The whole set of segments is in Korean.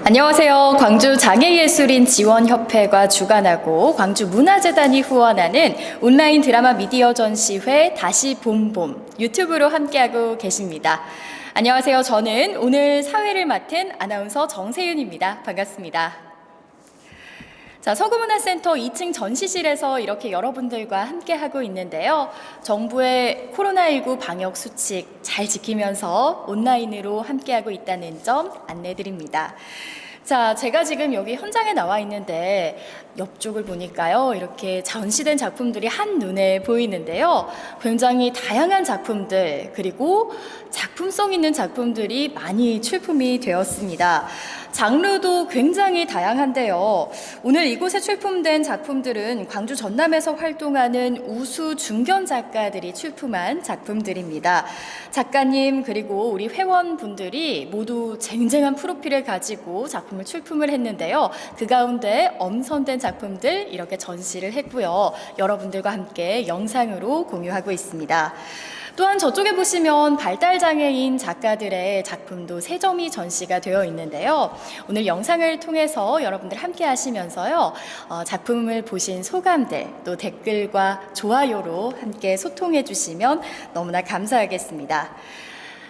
안녕하세요. 광주 장애예술인 지원협회가 주관하고 광주문화재단이 후원하는 온라인 드라마 미디어 전시회 다시 봄봄 유튜브로 함께하고 계십니다. 안녕하세요. 저는 오늘 사회를 맡은 아나운서 정세윤입니다. 반갑습니다. 자, 서구문화센터 2층 전시실에서 이렇게 여러분들과 함께하고 있는데요. 정부의 코로나19 방역 수칙 잘 지키면서 온라인으로 함께하고 있다는 점 안내드립니다. 자, 제가 지금 여기 현장에 나와 있는데 옆쪽을 보니까요, 이렇게 전시된 작품들이 한눈에 보이는데요. 굉장히 다양한 작품들, 그리고 작품성 있는 작품들이 많이 출품이 되었습니다. 장르도 굉장히 다양한데요. 오늘 이곳에 출품된 작품들은 광주 전남에서 활동하는 우수 중견 작가들이 출품한 작품들입니다. 작가님 그리고 우리 회원분들이 모두 쟁쟁한 프로필을 가지고 작품을 출품을 했는데요. 그 가운데 엄선된 작품들 이렇게 전시를 했고요. 여러분들과 함께 영상으로 공유하고 있습니다. 또한 저쪽에 보시면 발달장애인 작가들의 작품도 3점이 전시가 되어 있는데요. 오늘 영상을 통해서 여러분들 함께 하시면서요. 작품을 보신 소감들 또 댓글과 좋아요로 함께 소통해 주시면 너무나 감사하겠습니다.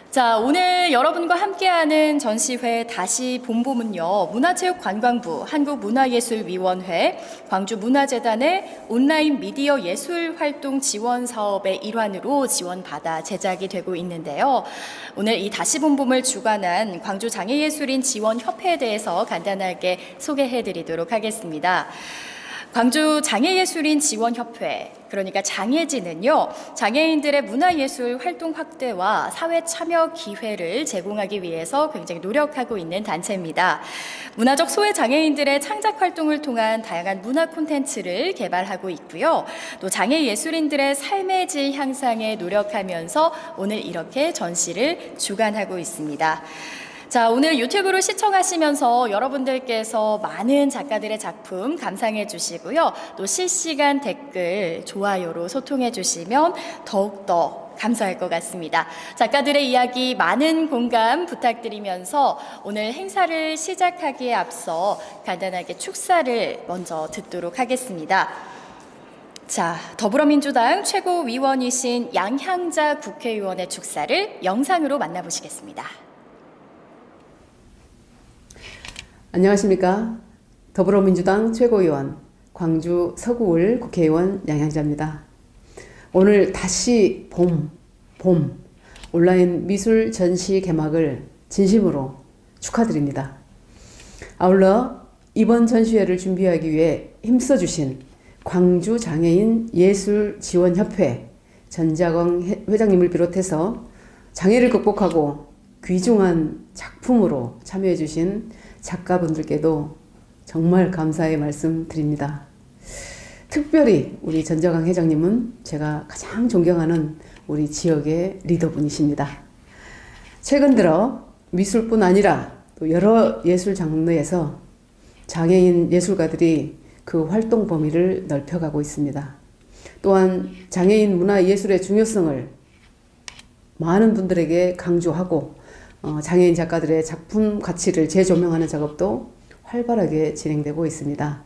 자, 오늘 여러분과 함께하는 전시회 다시 봄봄은요, 문화체육관광부, 한국문화예술위원회, 광주문화재단의 온라인 미디어 예술활동 지원 사업의 일환으로 지원받아 제작이 되고 있는데요. 오늘 이 다시 봄봄을 주관한 광주장애예술인 지원협회에 대해서 간단하게 소개해 드리도록 하겠습니다. 광주 장애예술인 지원협회, 그러니까 장예지는요, 장애인들의 문화예술 활동 확대와 사회 참여 기회를 제공하기 위해서 굉장히 노력하고 있는 단체입니다. 문화적 소외 장애인들의 창작 활동을 통한 다양한 문화 콘텐츠를 개발하고 있고요. 또 장애예술인들의 삶의 질 향상에 노력하면서 오늘 이렇게 전시를 주관하고 있습니다. 자, 오늘 유튜브로 시청하시면서 여러분들께서 많은 작가들의 작품 감상해 주시고요. 또 실시간 댓글, 좋아요로 소통해 주시면 더욱더 감사할 것 같습니다. 작가들의 이야기 많은 공감 부탁드리면서 오늘 행사를 시작하기에 앞서 간단하게 축사를 먼저 듣도록 하겠습니다. 자, 더불어민주당 최고위원이신 양향자 국회의원의 축사를 영상으로 만나보시겠습니다. 안녕하십니까. 더불어민주당 최고위원 광주 서구을 국회의원 양향자입니다. 오늘 다시 봄 온라인 미술 전시 개막을 진심으로 축하드립니다. 아울러 이번 전시회를 준비하기 위해 힘써주신 광주 장애인 예술지원협회 전자광 회장님을 비롯해서 장애를 극복하고 귀중한 작품으로 참여해주신 작가분들께도 정말 감사의 말씀 드립니다. 특별히 우리 전자광 회장님은 제가 가장 존경하는 우리 지역의 리더분이십니다. 최근 들어 미술뿐 아니라 또 여러 예술 장르에서 장애인 예술가들이 그 활동 범위를 넓혀가고 있습니다. 또한 장애인 문화예술의 중요성을 많은 분들에게 강조하고 장애인 작가들의 작품 가치를 재조명하는 작업도 활발하게 진행되고 있습니다.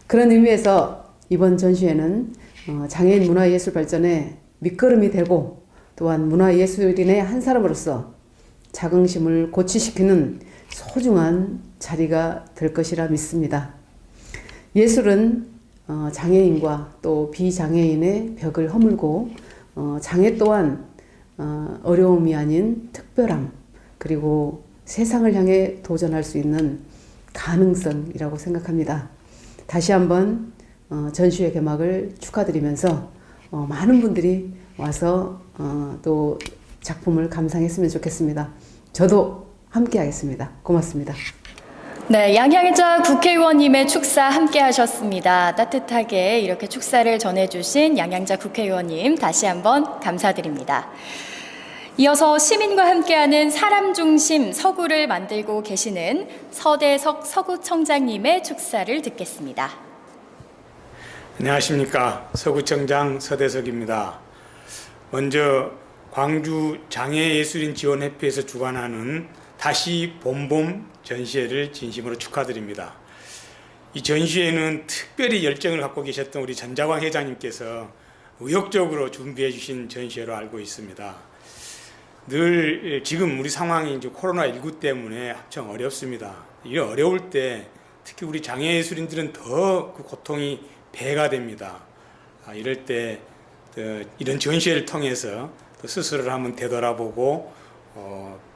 그런 의미에서 이번 전시회는 장애인 문화예술 발전에 밑거름이 되고 또한 문화예술인의 한 사람으로서 자긍심을 고취시키는 소중한 자리가 될 것이라 믿습니다. 예술은 장애인과 또 비장애인의 벽을 허물고 장애 또한 어려움이 아닌 특별함 그리고 세상을 향해 도전할 수 있는 가능성이라고 생각합니다. 다시 한번 전시회 개막을 축하드리면서 많은 분들이 와서 또 작품을 감상했으면 좋겠습니다. 저도 함께 하겠습니다. 고맙습니다. 네, 양향자 국회의원님의 축사 함께 하셨습니다. 따뜻하게 이렇게 축사를 전해주신 양향자 국회의원님 다시 한번 감사드립니다. 이어서 시민과 함께하는 사람 중심 서구를 만들고 계시는 서대석 서구청장님의 축사를 듣겠습니다. 안녕하십니까. 서구청장 서대석입니다. 먼저 광주 장애예술인 지원협회에서 주관하는 다시 봄봄 전시회를 진심으로 축하드립니다. 이 전시회는 특별히 열정을 갖고 계셨던 우리 전자광 회장님께서 의욕적으로 준비해 주신 전시회로 알고 있습니다. 늘 지금 우리 상황이 이제 코로나19 때문에 엄청 어렵습니다. 이 어려울 때 특히 우리 장애예술인들은 더 그 고통이 배가 됩니다. 이럴 때 이런 전시회를 통해서 스스로를 한번 되돌아보고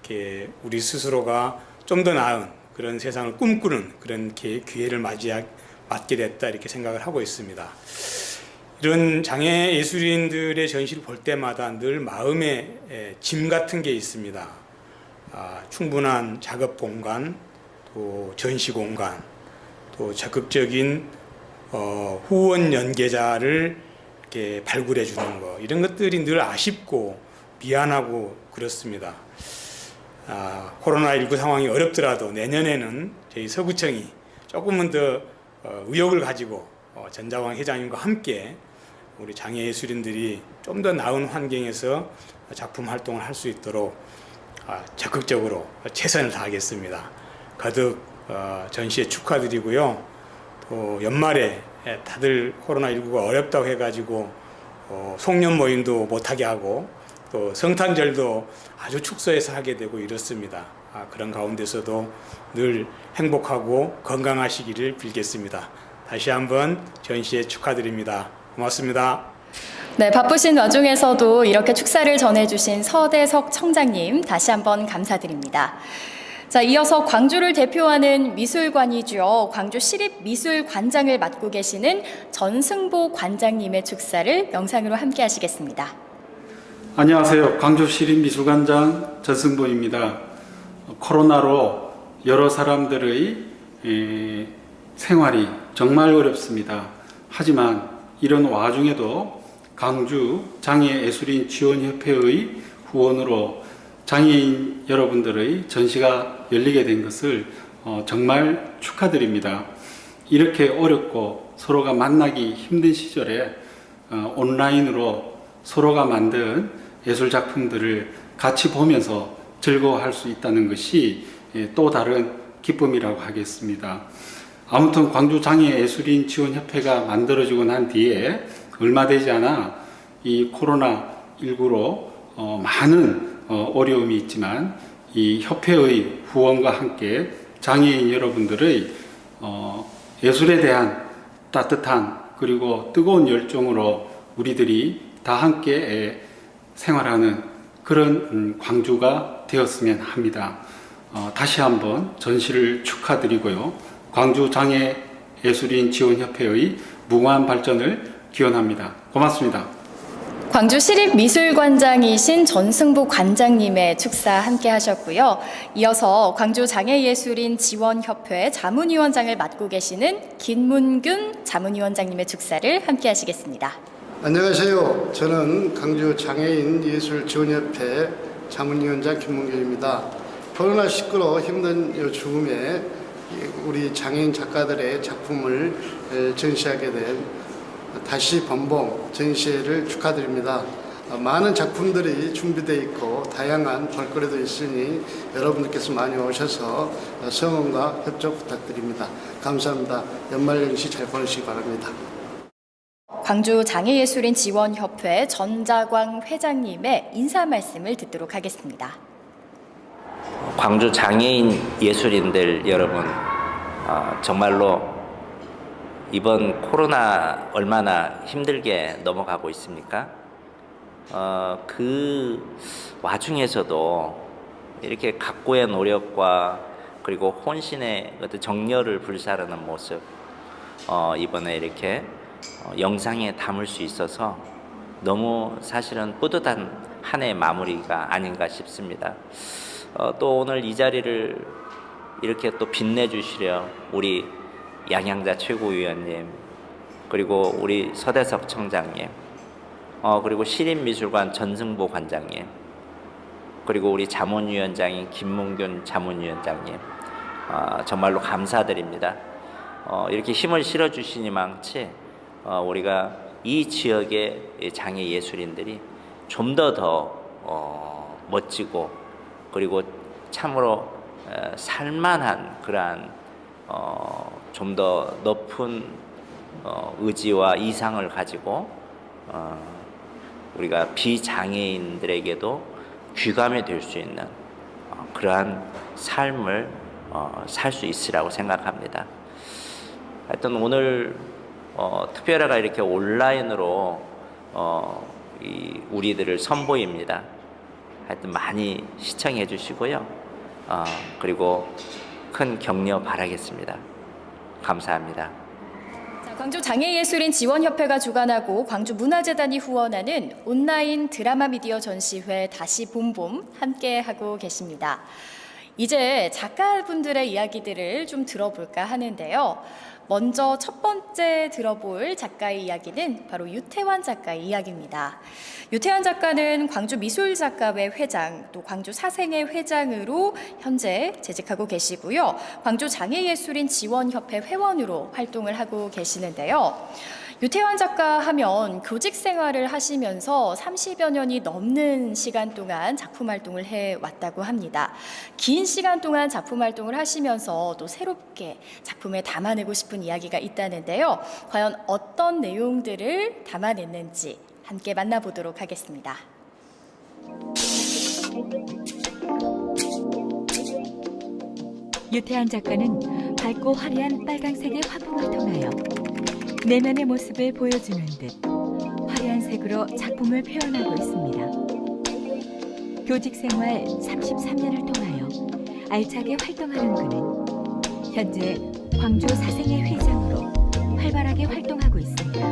이렇게 우리 스스로가 좀 더 나은 그런 세상을 꿈꾸는 그런 기회를 맞게 됐다 이렇게 생각을 하고 있습니다. 이런 장애 예술인들의 전시를 볼 때마다 늘 마음에 짐 같은 게 있습니다. 충분한 작업 공간, 또 전시 공간, 또 적극적인 후원 연계자를 이렇게 발굴해 주는 거, 이런 것들이 늘 아쉽고 미안하고 그렇습니다. 코로나19 상황이 어렵더라도 내년에는 저희 서구청이 조금은 더 의욕을 가지고 전자광 회장님과 함께 우리 장애예술인들이 좀 더 나은 환경에서 작품 활동을 할 수 있도록 적극적으로 최선을 다하겠습니다. 거듭 전시회 축하드리고요. 또 연말에 다들 코로나19가 어렵다고 해가지고 송년 모임도 못하게 하고 또 성탄절도 아주 축소해서 하게 되고 이렇습니다. 그런 가운데서도 늘 행복하고 건강하시기를 빌겠습니다. 다시 한번 전시회 축하드립니다. 고맙습니다. 네, 바쁘신 와중에서도 이렇게 축사를 전해주신 서대석 청장님 다시 한번 감사드립니다. 자, 이어서 광주를 대표하는 미술관이죠. 광주 시립미술관장을 맡고 계시는 전승보 관장님의 축사를 영상으로 함께 하시겠습니다. 안녕하세요. 광주 시립미술관장 전승보입니다. 코로나로 여러 사람들의 생활이 정말 어렵습니다. 하지만 이런 와중에도 광주 장애예술인 지원협회의 후원으로 장애인 여러분들의 전시가 열리게 된 것을 정말 축하드립니다. 이렇게 어렵고 서로가 만나기 힘든 시절에 온라인으로 서로가 만든 예술 작품들을 같이 보면서 즐거워할 수 있다는 것이 또 다른 기쁨이라고 하겠습니다. 아무튼 광주 장애예술인 지원협회가 만들어지고 난 뒤에 얼마 되지 않아 이 코로나19로 많은 어려움이 있지만 이 협회의 후원과 함께 장애인 여러분들의 예술에 대한 따뜻한 그리고 뜨거운 열정으로 우리들이 다 함께 생활하는 그런 광주가 되었으면 합니다. 다시 한번 전시를 축하드리고요. 광주 장애예술인 지원협회의 무궁한 발전을 기원합니다. 고맙습니다. 광주 시립미술관장이신 전승보 관장님의 축사 함께 하셨고요. 이어서 광주 장애예술인 지원협회 자문위원장을 맡고 계시는 김문균 자문위원장님의 축사를 함께 하시겠습니다. 안녕하세요. 저는 광주 장애인 예술 지원협회 자문위원장 김문균입니다. 코로나19로 힘든 요 죽음에 우리 장애인 작가들의 작품을 전시하게 된 다시 봄봄 전시회를 축하드립니다. 많은 작품들이 준비되어 있고 다양한 볼거리도 있으니 여러분들께서 많이 오셔서 성원과 협조 부탁드립니다. 감사합니다. 연말연시 잘 보내시기 바랍니다. 광주 장애예술인 지원협회 전자광 회장님의 인사 말씀을 듣도록 하겠습니다. 광주 장애인 예술인들 여러분, 정말로 이번 코로나 얼마나 힘들게 넘어가고 있습니까? 그 와중에서도 이렇게 각고의 노력과 그리고 혼신의 어떤 정열을 불사르는 모습, 이번에 이렇게 영상에 담을 수 있어서 너무 사실은 뿌듯한 한 해 마무리가 아닌가 싶습니다. 또 오늘 이 자리를 이렇게 또 빛내주시려 우리 양양자 최고위원님, 그리고 우리 서대석 청장님, 그리고 시립미술관 전승보 관장님, 그리고 우리 자문위원장인 김문균 자문위원장님, 정말로 감사드립니다. 이렇게 힘을 실어주시니망치 우리가 이 지역의 장애 예술인들이 좀 더 멋지고 그리고 참으로 살만한 그러한 좀 더 높은 의지와 이상을 가지고 우리가 비장애인들에게도 귀감이 될 수 있는 그러한 삶을 살 수 있으라고 생각합니다. 하여튼 오늘 특별회가 이렇게 온라인으로 우리들을 선보입니다. 하여튼 많이 시청해 주시고요. 그리고 큰 격려 바라겠습니다. 감사합니다. 광주 장애예술인 지원협회가 주관하고 광주문화재단이 후원하는 온라인 드라마 미디어 전시회 다시 봄봄 함께하고 계십니다. 이제 작가분들의 이야기들을 좀 들어볼까 하는데요. 먼저 첫 번째 들어볼 작가의 이야기는 바로 유태환 작가의 이야기입니다. 유태환 작가는 광주미술작가회 회장, 또 광주사생회 회장으로 현재 재직하고 계시고요. 광주장애예술인 지원협회 회원으로 활동을 하고 계시는데요. 유태환 작가 하면 교직 생활을 하시면서 30여 년이 넘는 시간 동안 작품 활동을 해왔다고 합니다. 긴 시간 동안 작품 활동을 하시면서 또 새롭게 작품에 담아내고 싶은 이야기가 있다는데요. 과연 어떤 내용들을 담아냈는지 함께 만나보도록 하겠습니다. 유태환 작가는 밝고 화려한 빨간색의 화풍을 통하여 내면의 모습을 보여주는 듯 화려한 색으로 작품을 표현하고 있습니다. 교직 생활 33년을 통하여 알차게 활동하는 그는 현재 광주 사생회 회장으로 활발하게 활동하고 있습니다.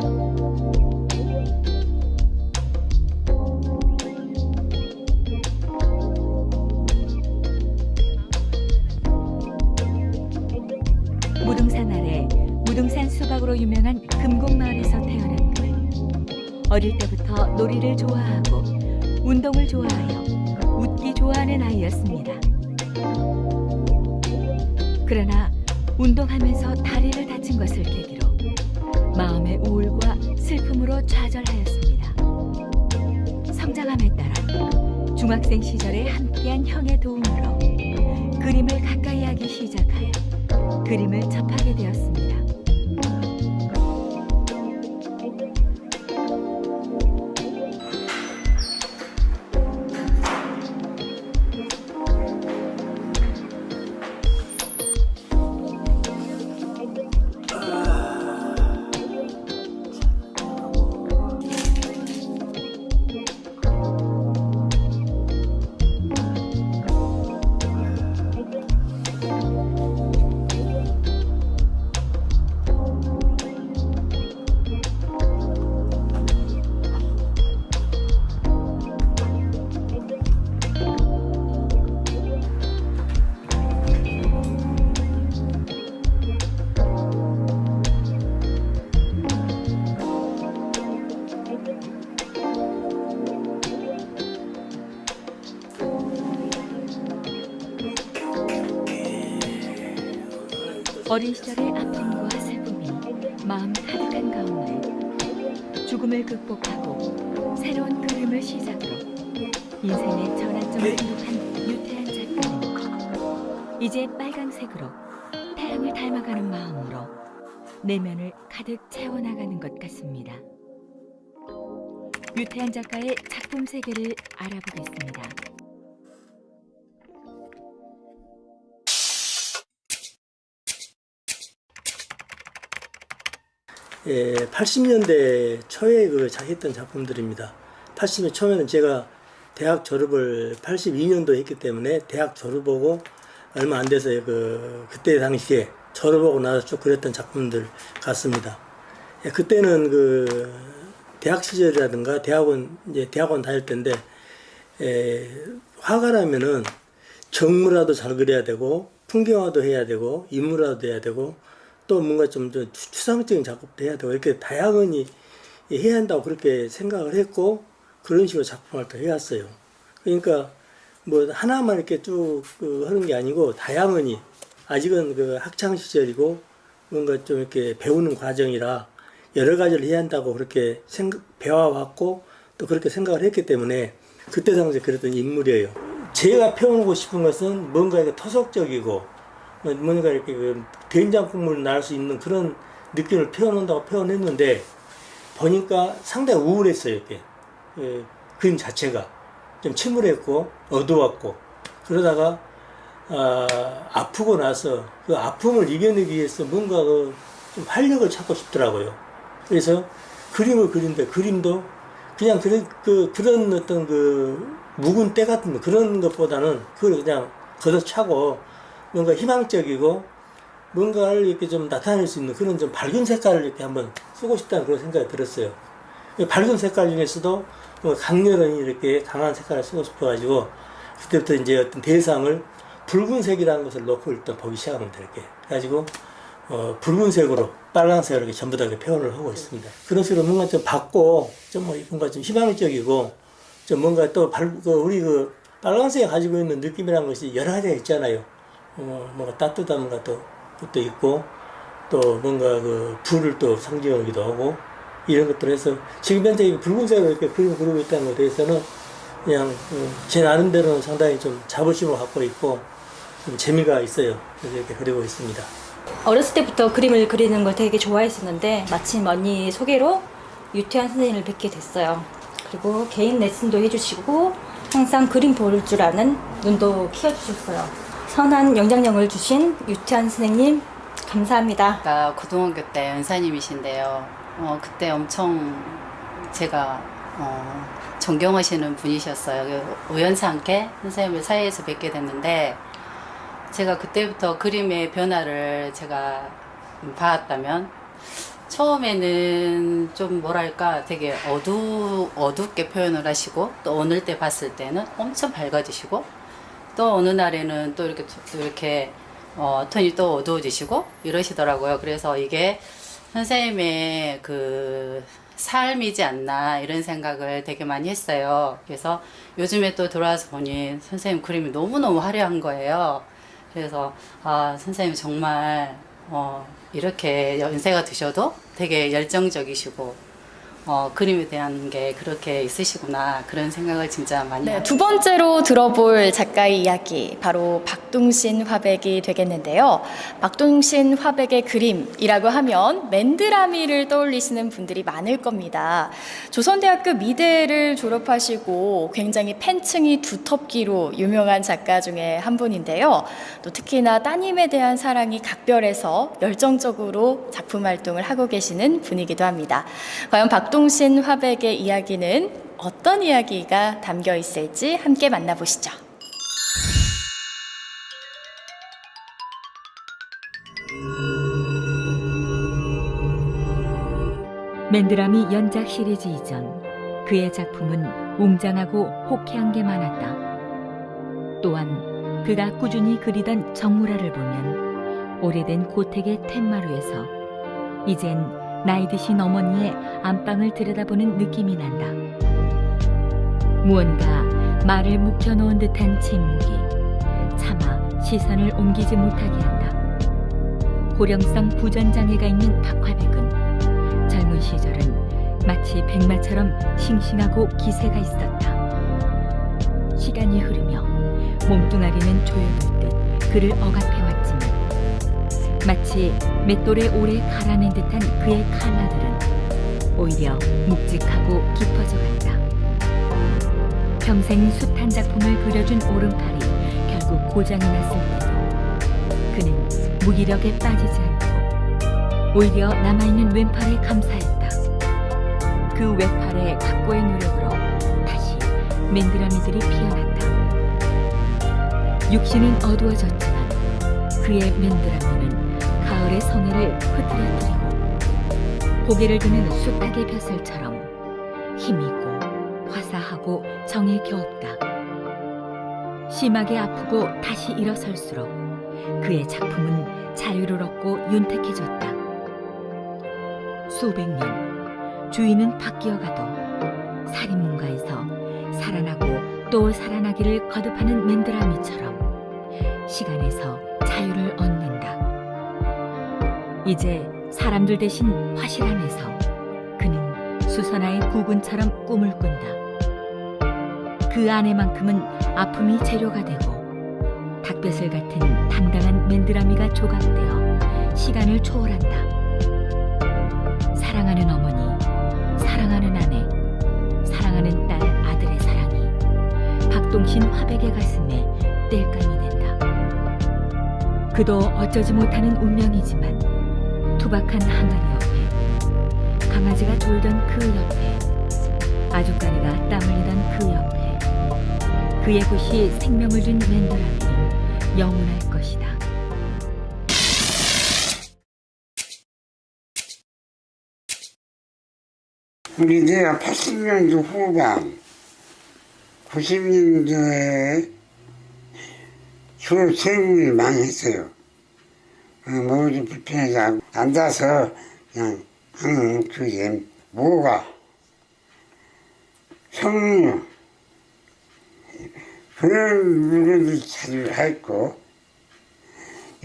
무등산 아래 무등산 수박으로 유명한 금곡마을에서 태어난 그는 어릴 때부터 놀이를 좋아하고 운동을 좋아하여 웃기 좋아하는 아이였습니다. 그러나 운동하면서 다리를 다친 것을 계기로 마음의 우울과 슬픔으로 좌절하였습니다. 성장함에 따라 중학생 시절에 함께한 형의 도움으로 그림을 가까이 하기 시작하여 그림을 접하게 되었습니다. 어린 시절의 아픔과 슬픔이 마음 가득한 가운데 죽음을 극복하고 새로운 그림을 시작으로 인생의 전환점을 기록한 유태환 작가는 이제 빨강색으로 태양을 닮아가는 마음으로 내면을 가득 채워나가는 것 같습니다. 유태환 작가의 작품 세계를 알아보겠습니다. 80년대 초에 했던 작품들입니다. 80년대 초에는 제가 대학 졸업을 82년도에 했기 때문에 대학 졸업하고 얼마 안 돼서 그때 당시에 졸업하고 나서 쭉 그렸던 작품들 같습니다. 그때는 대학 시절이라든가 대학원 다닐 때인데 화가라면은 정물화도 잘 그려야 되고 풍경화도 해야 되고 인물화도 해야 되고 또 뭔가 좀 추상적인 작업도 해야 되고 이렇게 다양하게 해야 한다고 그렇게 생각을 했고 그런 식으로 작품 활동을 해왔어요. 그러니까 뭐 하나만 이렇게 쭉 하는 게 아니고 다양하게 아직은 학창 시절이고 뭔가 좀 이렇게 배우는 과정이라 여러 가지를 해야 한다고 그렇게 배워왔고 또 그렇게 생각을 했기 때문에 그때 당시에 그랬던 인물이에요. 제가 표현하고 싶은 것은 뭔가 이렇게 토속적이고 뭔가 이렇게 그 된장국물 날 수 있는 그런 느낌을 표현한다고 표현했는데 보니까 상당히 우울했어요. 이렇게 그림 자체가 좀 침울했고 어두웠고 그러다가 아프고 나서 그 아픔을 이겨내기 위해서 뭔가 좀 활력을 찾고 싶더라고요. 그래서 그림을 그린데 그림도 그냥 그런 어떤 그 묵은 때 같은 그런 것보다는 그걸 그냥 걷어차고 뭔가 희망적이고 뭔가를 이렇게 좀 나타낼 수 있는 그런 좀 밝은 색깔을 이렇게 한번 쓰고 싶다는 그런 생각이 들었어요. 밝은 색깔 중에서도 강렬한 이렇게 강한 색깔을 쓰고 싶어가지고 그때부터 이제 어떤 대상을 붉은색이라는 것을 놓고 일단 보기 시작합니다. 이렇게 해가지고 붉은색으로 빨간색으로 이렇게 전부 다 이렇게 표현을 하고 있습니다. 그런 식으로 뭔가 좀 밝고 좀 뭔가 좀 희망적이고 좀 뭔가 또 우리 그 빨간색이 가지고 있는 느낌이라는 것이 여러 가지가 있잖아요. 뭔가 따뜻한 것도 있고 또 뭔가 그 불을 또 상징하기도 하고 이런 것들 해서 지금 현재 붉은색으로 이렇게 그림을 그리고 있다는 것에 대해서는 그냥 제 나름대로는 상당히 좀 자부심을 갖고 있고 좀 재미가 있어요. 그래서 이렇게 그리고 있습니다. 어렸을 때부터 그림을 그리는 걸 되게 좋아했었는데 마침 언니 소개로 유태환 선생님을 뵙게 됐어요. 그리고 개인 레슨도 해주시고 항상 그림 볼 줄 아는 눈도 키워주셨어요. 선한 영향력을 주신 유태환 선생님 감사합니다. 고등학교 때 연사님이신데요. 그때 엄청 제가 존경하시는 분이셨어요. 우연치 않게 선생님을 사이에서 뵙게 됐는데 제가 그때부터 그림의 변화를 제가 봤다면 처음에는 좀 뭐랄까 되게 어둡게 표현을 하시고 또 어느 때 봤을 때는 엄청 밝아지시고 또 어느 날에는 또 이렇게 톤이 또 어두워지시고 이러시더라고요. 그래서 이게 선생님의 그 삶이지 않나 이런 생각을 되게 많이 했어요. 그래서 요즘에 또 돌아와서 보니 선생님 그림이 너무너무 화려한 거예요. 그래서 선생님 정말 이렇게 연세가 드셔도 되게 열정적이시고 그림에 대한 게 그렇게 있으시구나 그런 생각을 진짜 많이 네, 하고 두 번째로 들어볼 작가의 이야기 바로 박동신 화백이 되겠는데요. 박동신 화백의 그림이라고 하면 맨드라미를 떠올리시는 분들이 많을 겁니다. 조선대학교 미대를 졸업하시고 굉장히 팬층이 두텁기로 유명한 작가 중에 한 분인데요. 또 특히나 따님에 대한 사랑이 각별해서 열정적으로 작품 활동을 하고 계시는 분이기도 합니다. 과연 박동신 화백의 이야기는 어떤 이야기가 담겨 있을지 함께 만나보시죠. 맨드라미 연작 시리즈 이전 그의 작품은 웅장하고 호쾌한 게 많았다. 또한 그가 꾸준히 그리던 정물화를 보면 오래된 고택의 텐마루에서 이젠 나이 드신 어머니의 안방을 들여다보는 느낌이 난다. 무언가 말을 묵혀놓은 듯한 침묵이 차마 시선을 옮기지 못하게 한다. 고령성 부전장애가 있는 박화백은 젊은 시절은 마치 백마처럼 싱싱하고 기세가 있었다. 시간이 흐르며 몸뚱아리는 조여들 듯 그를 억압해왔지만 마치 맷돌에 오래 갈아낸 듯한 그의 칼라들은 오히려 묵직하고 깊어져 간다. 평생 숱한 작품을 그려준 오른팔이 결국 고장이 났을 때도 그는 무기력에 빠지지 않고 오히려 남아있는 왼팔에 감사했다. 그 왼팔의 각고의 노력으로 다시 맨드라미들이 피어났다. 육신은 어두워졌지만 그의 맨드라미는 가을의 성해를 흐트러뜨리고 고개를 드는 숫닭의 벼슬처럼 힘있고 화사하고 정에 겨웁다. 심하게 아프고 다시 일어설수록 그의 작품은 자유를 얻고 윤택해졌다. 수백 년 주인은 바뀌어가도 살인문가에서 살아나고 또 살아나기를 거듭하는 맨드라미처럼 시간에서 자유를 얻는다. 이제 사람들 대신 화실 안에서 그는 수선화의 구근처럼 꿈을 꾼다. 그 안에만큼은 아픔이 재료가 되고 닭벼슬 같은 당당한 맨드라미가 조각되어 시간을 초월한다. 사랑하는 어머니, 사랑하는 아내, 사랑하는 딸, 아들의 사랑이 박동신 화백의 가슴에 땔감이 된다. 그도 어쩌지 못하는 운명이지만 투박한 항아리 옆에, 강아지가 졸던 그 옆에, 아주까리가 땀 흘리던 그 옆에 그의 굿이 생명을 준 맨드라미는 영원할 것이다. 우리 내가 80년대 후반, 90년대에 주로 세국이 많이 했어요. 뭐좀 불편해서 앉아서 그냥 하는 그게 뭐가 성류 그런 물건들 자주 했고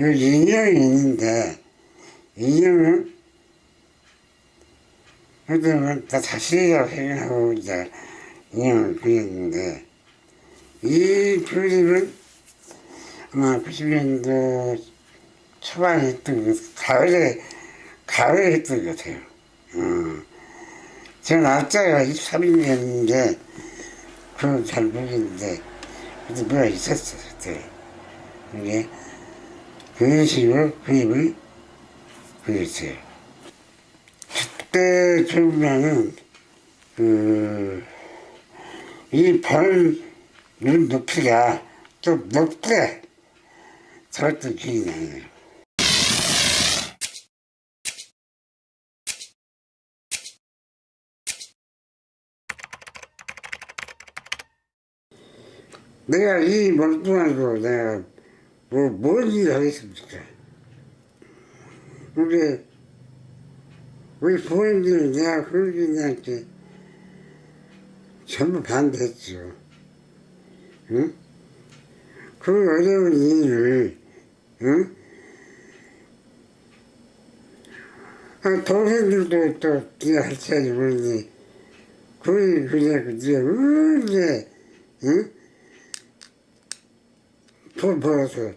요 인형이 있는데 인형은 그때는 다 자신이라고 생각하고 이제 인형을 그렸는데 이 그림은 아마 90년도 초반에 했던 그 가을에 했던 것 같아요. 제 날짜가 23일이었는데 그건 잘 모르겠는데 그때 뭐가 있었어 그때. 이게 그런 식으로 그림을 그렸어요. 그때 보면은 이 별 눈 높이가 좀 높게 저것도 기억이 나네요. 내가 이 멀뚱하고 내가 뭔 일을 하겠습니까? 근데 우리 부모님들은 내가 그분들한테 전부 반대했죠. 응? 그 어려운 일을, 응? 동생들도 또 네가 할지 아니 모르니 그냥 네가 언제, 응? 돈 벌어서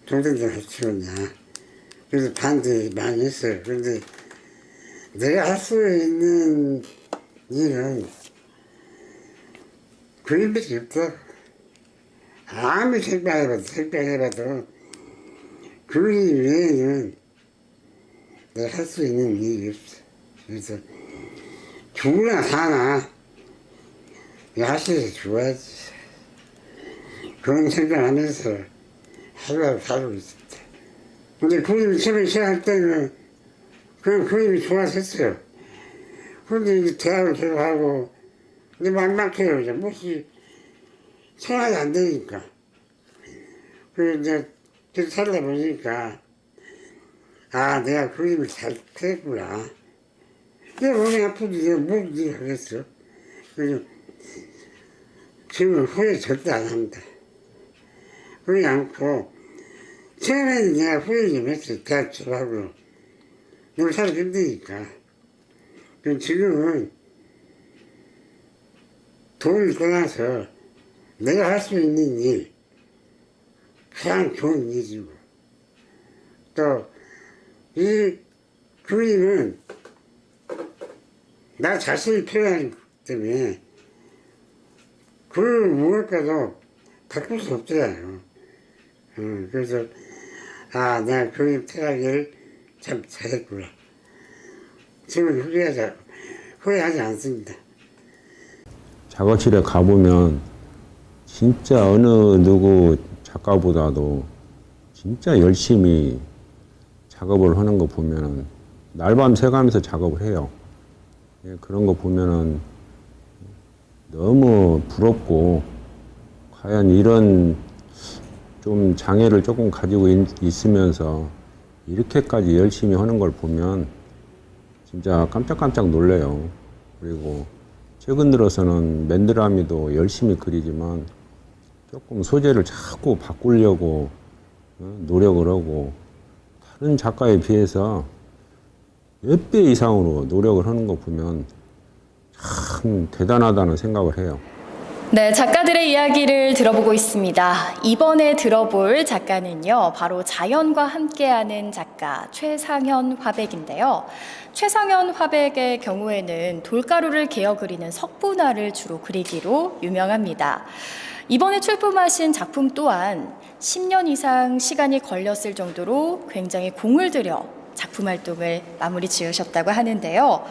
동생들 할 수 있냐. 그래서 반대 많이 했어요. 그런데 내가 할 수 있는 일은 그림밖에 없어. 아무리 생각해봐도 그림 외에는 내가 할 수 있는 일이 없어. 그래서 죽으나 사나 야시에서 죽어야지. 그런 생각하면서 하루하루 살고 있었다. 근데 그림을 처음에 시작할 때는 그냥 그림이 좋았었어요. 근데 이제 대학을 졸업하고 이제 막막해요. 이제 몫이 생활이 안 되니까. 그래서 이제 계속 살다 보니까 아 내가 그림을 잘 그렸구나. 내 몸이 아프지 내가 뭘 일을 하겠어. 그래서 지금은 후회 절대 안 합니다. 후회 않고 처음에는 내가 후회 좀 했어요. 대학 졸업하고 너무 살기 힘드니까. 그럼 지금은 돈을 떠나서 내가 할 수 있는 일 가장 좋은 일이고 또 이 그림은 나 자신을 표현하기 때문에 그 무엇과도 바꿀 수 없잖아요. 그래서 아 내가 그림 태하기를 참 잘했구나. 지금 후회하지 않습니다. 작업실에 가보면 진짜 어느 누구 작가보다도 진짜 열심히 작업을 하는 거 보면은 날밤 새가면서 작업을 해요. 예, 그런 거 보면은 너무 부럽고 과연 이런 좀 장애를 조금 가지고 있으면서 이렇게까지 열심히 하는 걸 보면 진짜 깜짝깜짝 놀래요. 그리고 최근 들어서는 맨드라미도 열심히 그리지만 조금 소재를 자꾸 바꾸려고 노력을 하고 다른 작가에 비해서 몇 배 이상으로 노력을 하는 거 보면 참 대단하다는 생각을 해요. 네, 작가들의 이야기를 들어보고 있습니다. 이번에 들어볼 작가는요, 바로 자연과 함께하는 작가 최상현 화백인데요. 최상현 화백의 경우에는 돌가루를 개어 그리는 석분화를 주로 그리기로 유명합니다. 이번에 출품하신 작품 또한 10년 이상 시간이 걸렸을 정도로 굉장히 공을 들여 작품 활동을 마무리 지으셨다고 하는데요.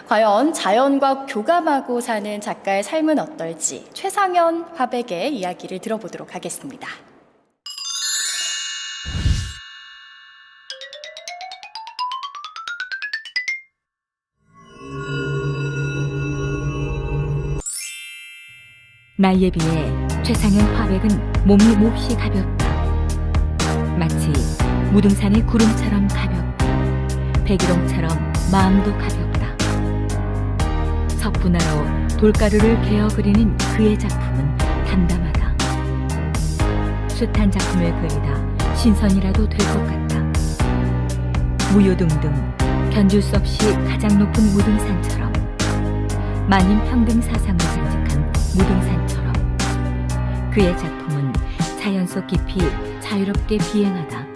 과연 자연과 교감하고 사는 작가의 삶은 어떨지 최상현 화백의 이야기를 들어보도록 하겠습니다. 나이에 비해 최상현 화백은 몸이 몹시 가볍다. 마치 무등산의 구름처럼 가볍고 백일홍처럼 마음도 가볍다. 석분화로 돌가루를 개어 그리는 그의 작품은 담담하다. 숱한 작품을 그리다 신선이라도 될 것 같다. 무효등등 견줄 수 없이 가장 높은 무등산처럼, 만인평등 사상을 간직한 무등산처럼 그의 작품은 자연 속 깊이 자유롭게 비행하다.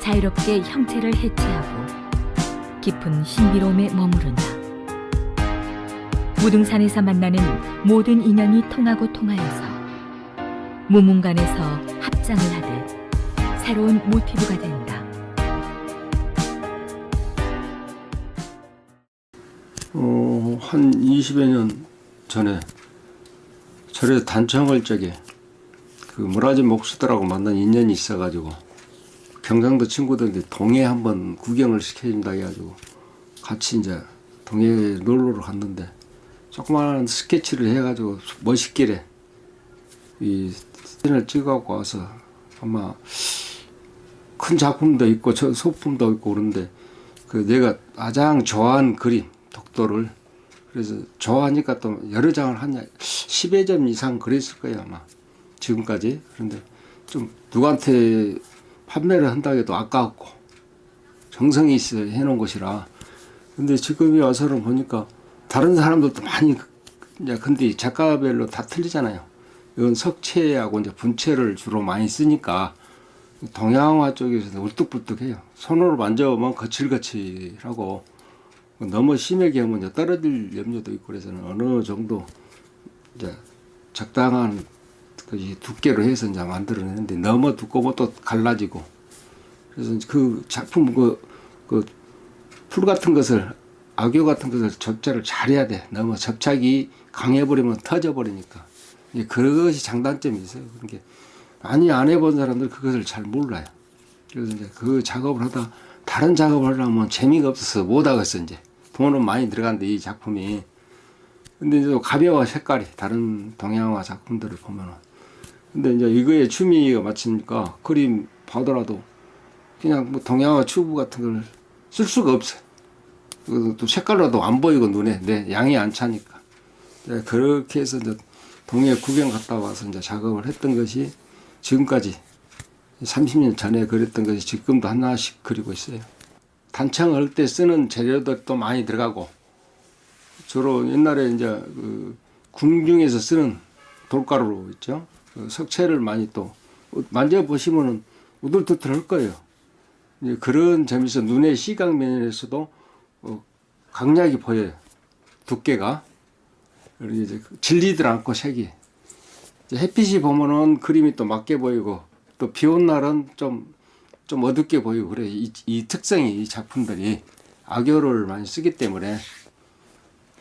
자유롭게 형체를 해체하고 깊은 신비로움에 머무른다. 무등산에서 만나는 모든 인연이 통하고 통하여서 무문간에서 합장을 하듯 새로운 모티브가 된다. 한 20여 년 전에 절에서 단청할 적에 그 모라지 목수들하고 만난 인연이 있어가지고 경상도 친구들한테 동해 한번 구경을 시켜준다 해가지고 같이 이제 동해에 놀러를 갔는데 조그마한 스케치를 해가지고 멋있길래 이 사진을 찍어갖고 와서 아마 큰 작품도 있고 저 소품도 있고 그런데 그 내가 가장 좋아하는 그림 독도를 그래서 좋아하니까 또 여러 장을 한 10여 점 이상 그렸을 거예요 아마 지금까지. 그런데 좀 누구한테 판매를 한다고 해도 아까웠고 정성이 있어 해놓은 것이라. 근데 지금이 와서는 보니까 다른 사람들도 많이 이제 근데 작가별로 다 틀리잖아요. 이건 석체하고 이제 분체를 주로 많이 쓰니까 동양화 쪽에서는 울뚝불뚝해요. 손으로 만져보면 거칠거칠하고 너무 심하게 하면 이제 떨어질 염려도 있고 그래서는 어느 정도 이제 적당한 그 두께로 해서 이제 만들어내는데 너무 두꺼우면 또 갈라지고 그래서 그 작품 그 풀 같은 것을 악교 같은 것을 접착을 잘해야 돼. 너무 접착이 강해버리면 터져버리니까 이제 그것이 장단점이 있어요. 그러니까 많이 안 해본 사람들 그것을 잘 몰라요. 그래서 이제 그 작업을 하다 다른 작업을 하려면 재미가 없어서 못 하겠어. 이제 돈은 많이 들어간데 이 작품이 근데 이제 가벼워 색깔이 다른 동양화 작품들을 보면은 근데 이제 이거에 취미가 맞추니까 그림 봐더라도 그냥 뭐 동양화 튜브 같은 걸 쓸 수가 없어요. 또 색깔로도 안 보이고 눈에 내 양이 안 차니까 그렇게 해서 이제 동해 구경 갔다 와서 이제 작업을 했던 것이 지금까지 30년 전에 그렸던 것이 지금도 하나씩 그리고 있어요. 단청을 할 때 쓰는 재료들도 많이 들어가고 주로 옛날에 이제 그 궁중에서 쓰는 돌가루로 있죠. 그 석체를 많이 또 만져보시면은 우들투들할 거예요. 이제 그런 점에서 눈의 시각 면에서도 강약이 보여요. 두께가. 그리고 이제 질리들 않고 색이. 이제 햇빛이 보면은 그림이 또 맑게 보이고 또 비 온 날은 좀 어둡게 보이고 그래. 이 특성이 이 작품들이 악교를 많이 쓰기 때문에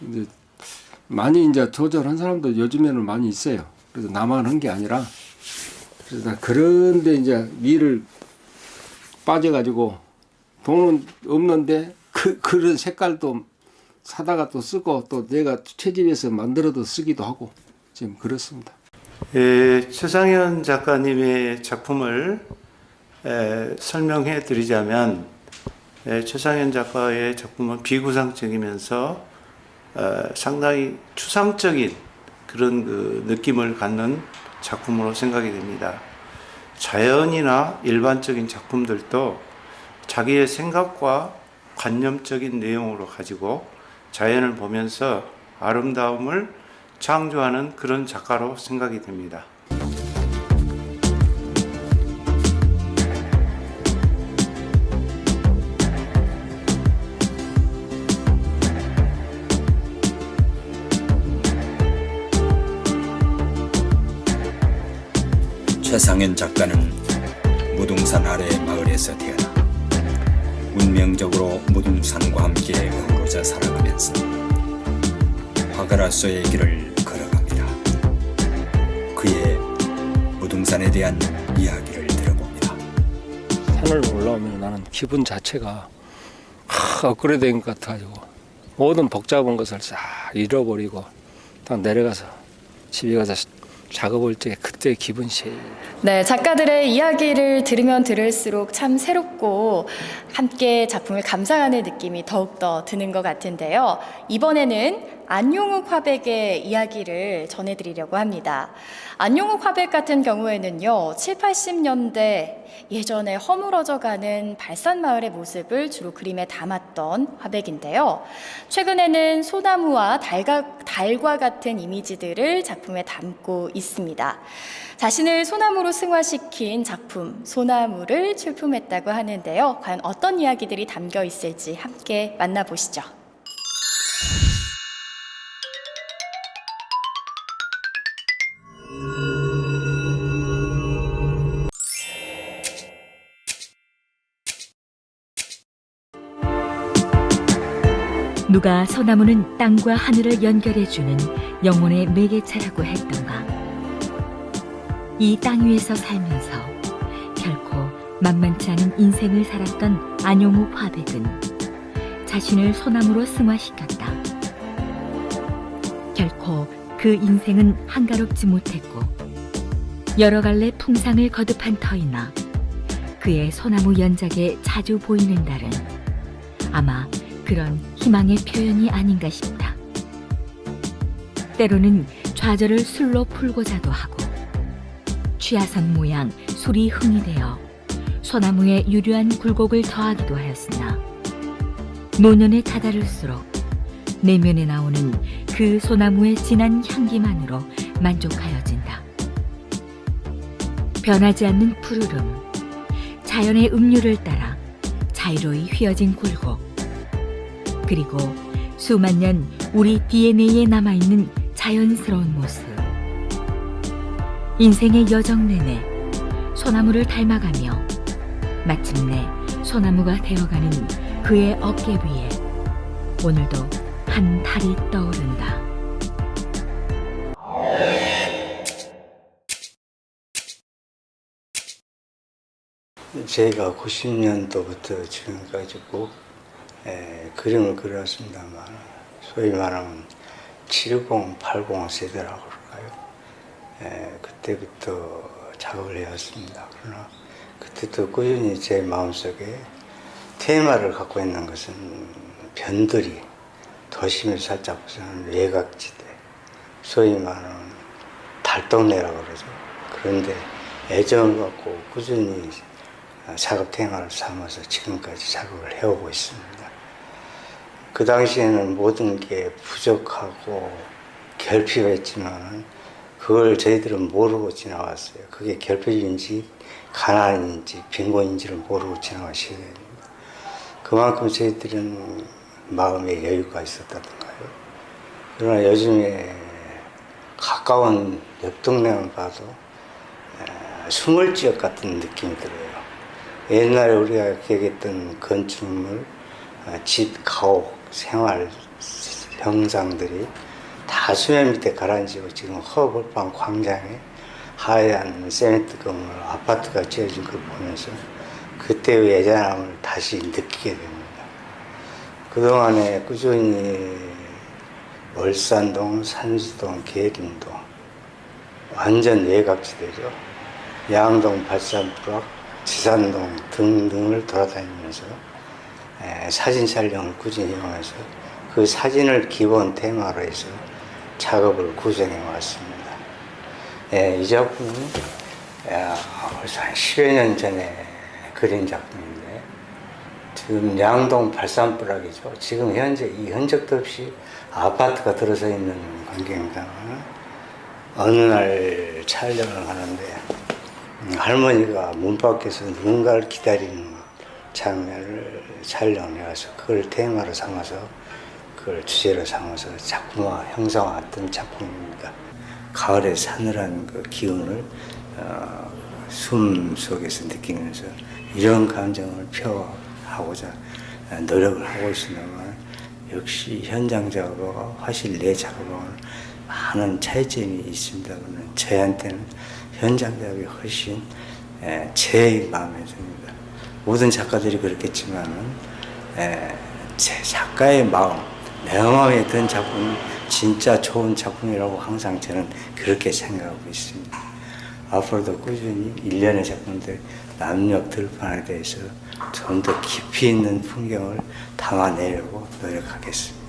이제 많이 이제 조절한 사람도 요즘에는 많이 있어요. 그래서 나만 한 게 아니라 그래서 그런데 이제 미를 빠져가지고 돈은 없는데 그런 색깔도 사다가 또 쓰고 또 내가 채집해서 만들어도 쓰기도 하고 지금 그렇습니다. 최상현 작가님의 작품을 설명해 드리자면 최상현 작가의 작품은 비구상적이면서 상당히 추상적인 그런 그 느낌을 갖는 작품으로 생각이 됩니다. 자연이나 일반적인 작품들도 자기의 생각과 관념적인 내용으로 가지고 자연을 보면서 아름다움을 창조하는 그런 작가로 생각이 됩니다. 최상현 작가는 무등산 아래 마을에서 태어나 운명적으로 무등산과 함께 어우러져 살아가면서 화가로서의 길을 걸어갑니다. 그의 무등산에 대한 이야기를 들어봅니다. 산을 올라오면 나는 기분 자체가 업그레이드된 것 같아가지고 모든 복잡한 것을 싹 잃어버리고 딱 내려가서 집에 가서 작업할 때 그때 기분이 제일. 네, 작가들의 이야기를 들으면 들을수록 참 새롭고 함께 작품을 감상하는 느낌이 더욱더 드는 것 같은데요. 이번에는 안용욱 화백의 이야기를 전해드리려고 합니다. 안용욱 화백 같은 경우에는요, 7, 80년대 예전에 허물어져가는 발산마을의 모습을 주로 그림에 담았던 화백인데요. 최근에는 소나무와 달과 같은 이미지들을 작품에 담고 있습니다. 자신을 소나무로 승화시킨 작품 소나무를 출품했다고 하는데요. 과연 어떤 이야기들이 담겨 있을지 함께 만나보시죠. 누가 소나무는 땅과 하늘을 연결해주는 영혼의 매개체라고 했던가. 이 땅 위에서 살면서 결코 만만치 않은 인생을 살았던 안용욱 화백은 자신을 소나무로 승화시켰다. 결코 그 인생은 한가롭지 못했고 여러 갈래 풍상을 거듭한 터이나 그의 소나무 연작에 자주 보이는 달은 아마 그런 희망의 표현이 아닌가 싶다. 때로는 좌절을 술로 풀고자도 하고 취하선 모양 술이 흥이 되어 소나무에 유려한 굴곡을 더하기도 하였으나 노년에 다다를수록 내면에 나오는 그 소나무의 진한 향기만으로 만족하여진다. 변하지 않는 푸르름, 자연의 음률을 따라 자유로이 휘어진 굴곡, 그리고 수만 년 우리 DNA에 남아있는 자연스러운 모습. 인생의 여정 내내 소나무를 닮아가며 마침내 소나무가 되어가는 그의 어깨 위에 오늘도 한 달이 떠오른다. 제가 90년도부터 지금까지 꼭 그림을 그렸습니다만 소위 말하면 70, 80 세대라고 그럴까요? 그때부터 작업을 해왔습니다. 그러나 그때도 꾸준히 제 마음속에 테마를 갖고 있는 것은 변들이 도심을 살짝 벗어나는 외곽지대, 소위 말하는 달동네라고 그러죠. 그런데 애정을 갖고 꾸준히 작업 테마를 삼아서 지금까지 작업을 해오고 있습니다. 그 당시에는 모든 게 부족하고 결핍했지만 그걸 저희들은 모르고 지나왔어요. 그게 결핍인지 가난인지 빈곤인지를 모르고 지나간 시대입니다. 그만큼 저희들은 마음에 여유가 있었다던가요. 그러나 요즘에 가까운 옆 동네만 봐도 수몰지역 같은 느낌이 들어요. 옛날에 우리가 기억했던 건축물, 집, 가옥, 생활 형상들이 다 수면 밑에 가라앉히고 지금 허벌판 광장에 하얀 세멘트 건물, 아파트가 지어진 걸 보면서 그때의 애잔함을 다시 느끼게 됩니다. 그동안에 꾸준히 월산동, 산수동, 계림동 완전 외곽지대죠. 양동, 발산부락, 지산동 등등을 돌아다니면서 사진 촬영을 꾸준히 해오면서 그 사진을 기본 테마로 해서 작업을 구성해 왔습니다. 이 작품은 벌써 한 10여 년 전에 그린 작품인데 지금 양동 발산부락이죠. 지금 현재 이 흔적도 없이 아파트가 들어서 있는 광경입니다. 어느 날 촬영을 하는데 할머니가 문 밖에서 누군가를 기다리는 장면을 촬영해서 그걸 테마로 삼아서 그걸 주제로 삼아서 작품화, 형성했던 작품입니다. 가을의 서늘한 그 기운을 숨 속에서 느끼면서 이런 감정을 표하고자 노력을 하고 있습니다만 역시 현장 작업과 화실 내 작업과는 많은 차이점이 있습니다만 저한테는 현장 작업이 훨씬 제 마음에 듭니다. 모든 작가들이 그렇겠지만은 제 작가의 마음, 내 마음에 든 작품은 진짜 좋은 작품이라고 항상 저는 그렇게 생각하고 있습니다. 앞으로도 꾸준히 일련의 작품들 남녘 들판에 대해서 좀 더 깊이 있는 풍경을 담아내려고 노력하겠습니다.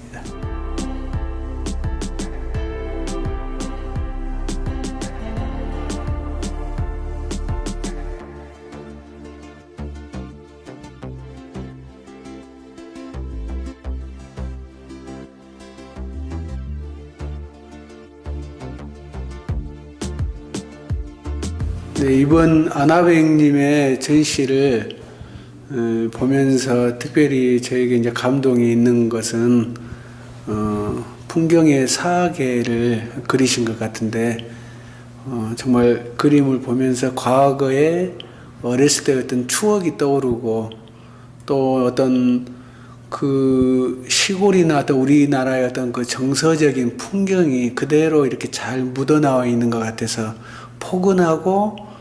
네, 이번 아나백님의 전시를 보면서 특별히 저에게 이제 감동이 있는 것은 풍경의 사계를 그리신 것 같은데 정말 그림을 보면서 과거에 어렸을 때 어떤 추억이 떠오르고 또 어떤 그 시골이나 어떤 우리나라의 어떤 그 정서적인 풍경이 그대로 이렇게 잘 묻어나와 있는 것 같아서 포근하고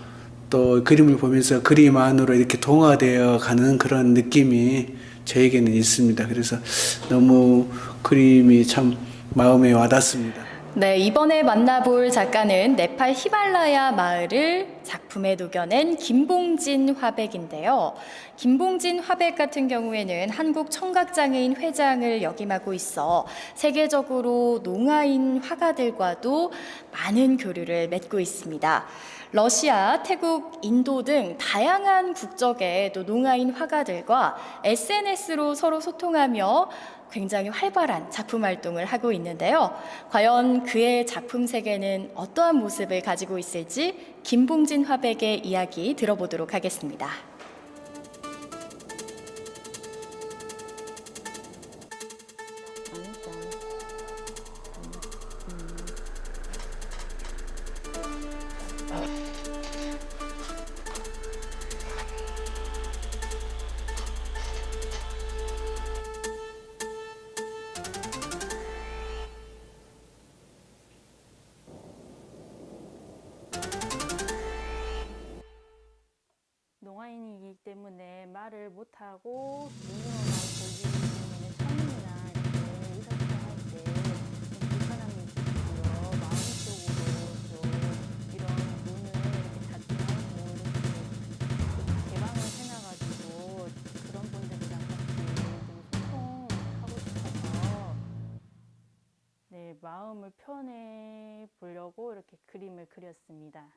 또 그림을 보면서 그림 안으로 이렇게 동화되어 가는 그런 느낌이 저에게는 있습니다. 그래서 너무 그림이 참 마음에 와닿습니다. 네, 이번에 만나볼 작가는 네팔 히말라야 마을을 작품에 녹여낸 김봉진 화백인데요. 김봉진 화백 같은 경우에는 한국청각장애인 회장을 역임하고 있어 세계적으로 농아인 화가들과도 많은 교류를 맺고 있습니다. 러시아, 태국, 인도 등 다양한 국적의 또 농아인 화가들과 SNS로 서로 소통하며 굉장히 활발한 작품 활동을 하고 있는데요. 과연 그의 작품 세계는 어떠한 모습을 가지고 있을지 김봉진 화백의 이야기 들어보도록 하겠습니다. 농아인이기 때문에 말을 못하고 눈으로만 보기 때문에 성인이나 이렇게 의사소통할 때 좀 불편함이 있고요. 마음속으로 좀 이런 문을 이렇게 닫지 말고 이렇게 개방을 해놔가지고 그런 분들이랑 같이 좀 소통하고 싶어서 네, 마음을 표현해 보려고 이렇게 그림을 그렸습니다.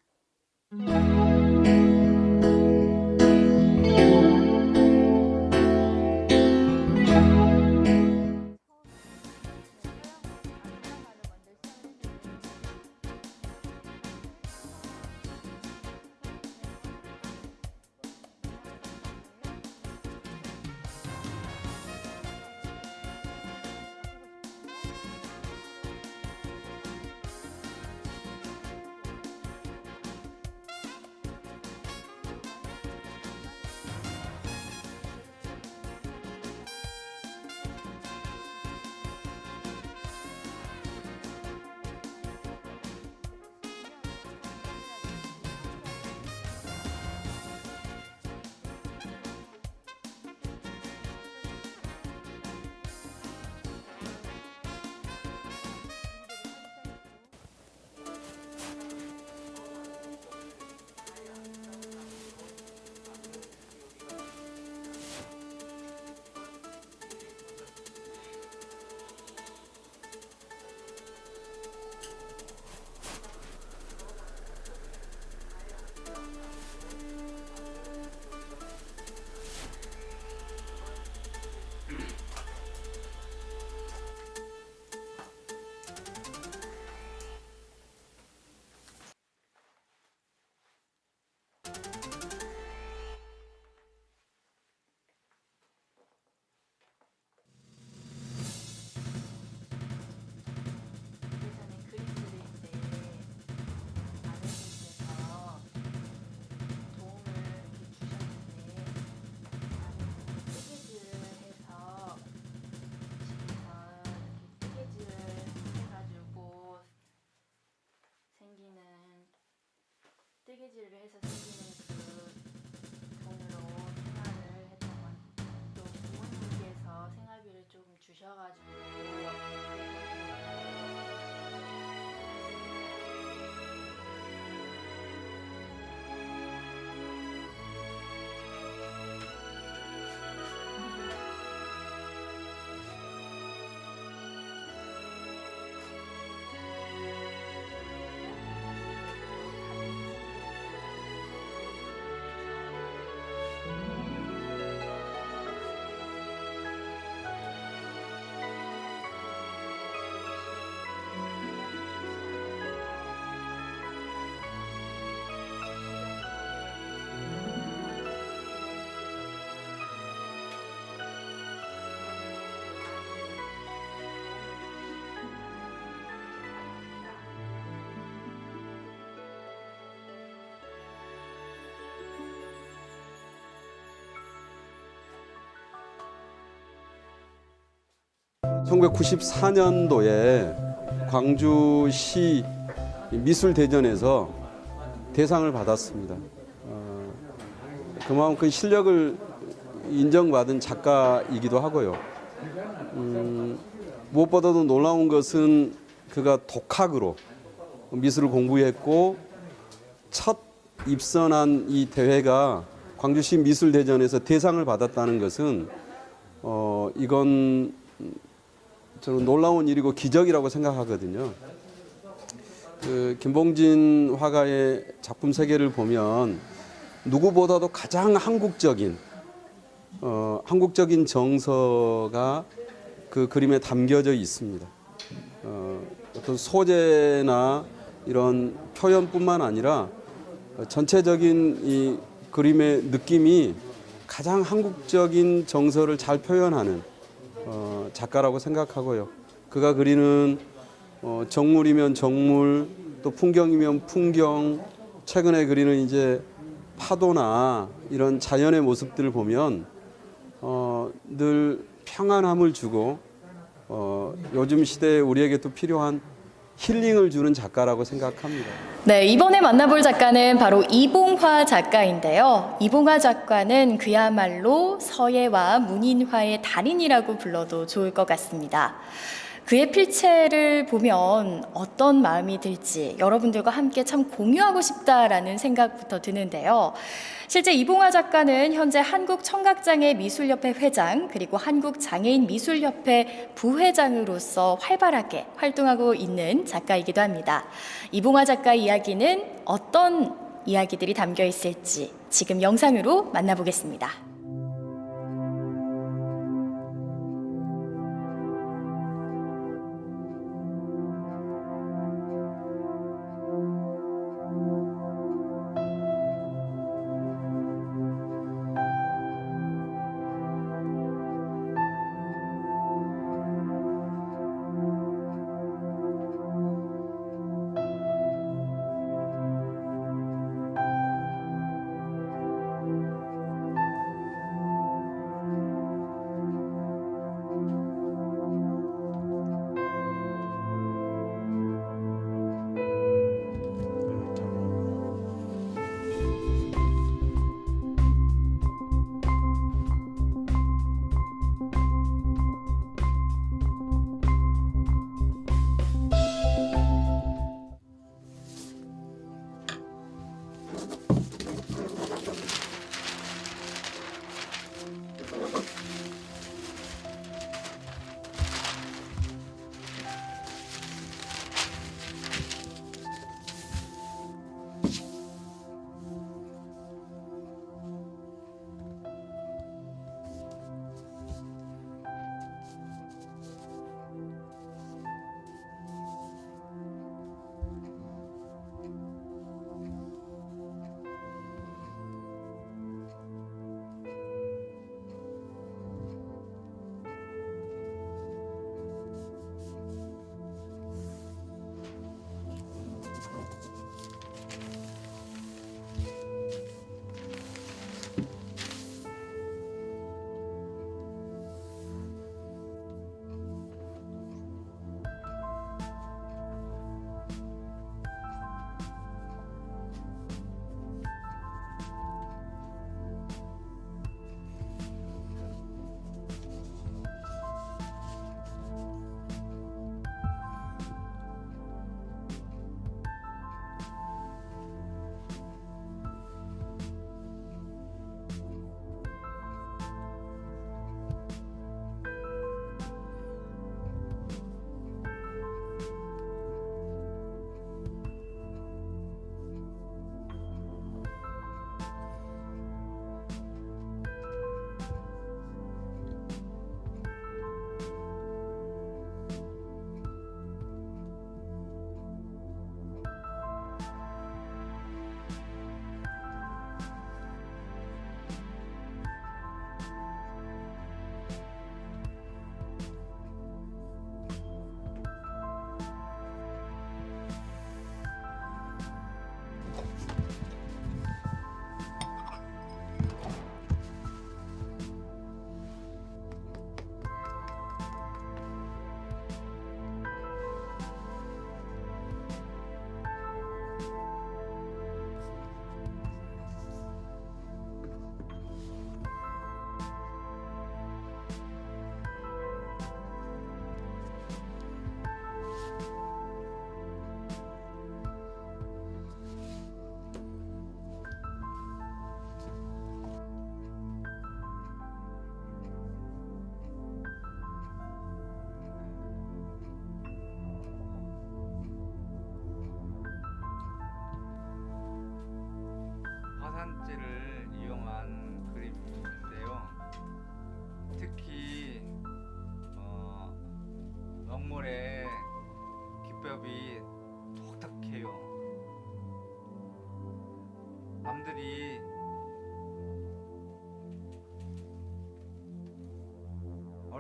손재질을 해서 생기는 그 돈으로 생활을 했다면 또 부모님께서 생활비를 좀 주셔가지고 (1994년도에) 광주시 미술대전에서 대상을 받았습니다. 그만큼 실력을 인정받은 작가이기도 하고요. 무엇보다도 놀라운 것은 그가 독학으로 미술을 공부했고 첫 입선한 이 대회가 광주시 미술대전에서 대상을 받았다는 것은 이건 저는 놀라운 일이고 기적이라고 생각하거든요. 그 김봉진 화가의 작품 세계를 보면 누구보다도 가장 한국적인 정서가 그 그림에 담겨져 있습니다. 어떤 소재나 이런 표현뿐만 아니라 전체적인 이 그림의 느낌이 가장 한국적인 정서를 잘 표현하는 작가라고 생각하고요. 그가 그리는 정물이면 정물, 또 풍경이면 풍경, 최근에 그리는 이제 파도나 이런 자연의 모습들을 보면 늘 평안함을 주고 요즘 시대에 우리에게 또 필요한 힐링을 주는 작가라고 생각합니다. 네, 이번에 만나볼 작가는 바로 이봉화 작가인데요. 이봉화 작가는 그야말로 서예와 문인화의 달인이라고 불러도 좋을 것 같습니다. 그의 필체를 보면 어떤 마음이 들지 여러분들과 함께 참 공유하고 싶다라는 생각부터 드는데요. 실제 이봉화 작가는 현재 한국청각장애미술협회 회장 그리고 한국장애인미술협회 부회장으로서 활발하게 활동하고 있는 작가이기도 합니다. 이봉화 작가의 이야기는 어떤 이야기들이 담겨 있을지 지금 영상으로 만나보겠습니다.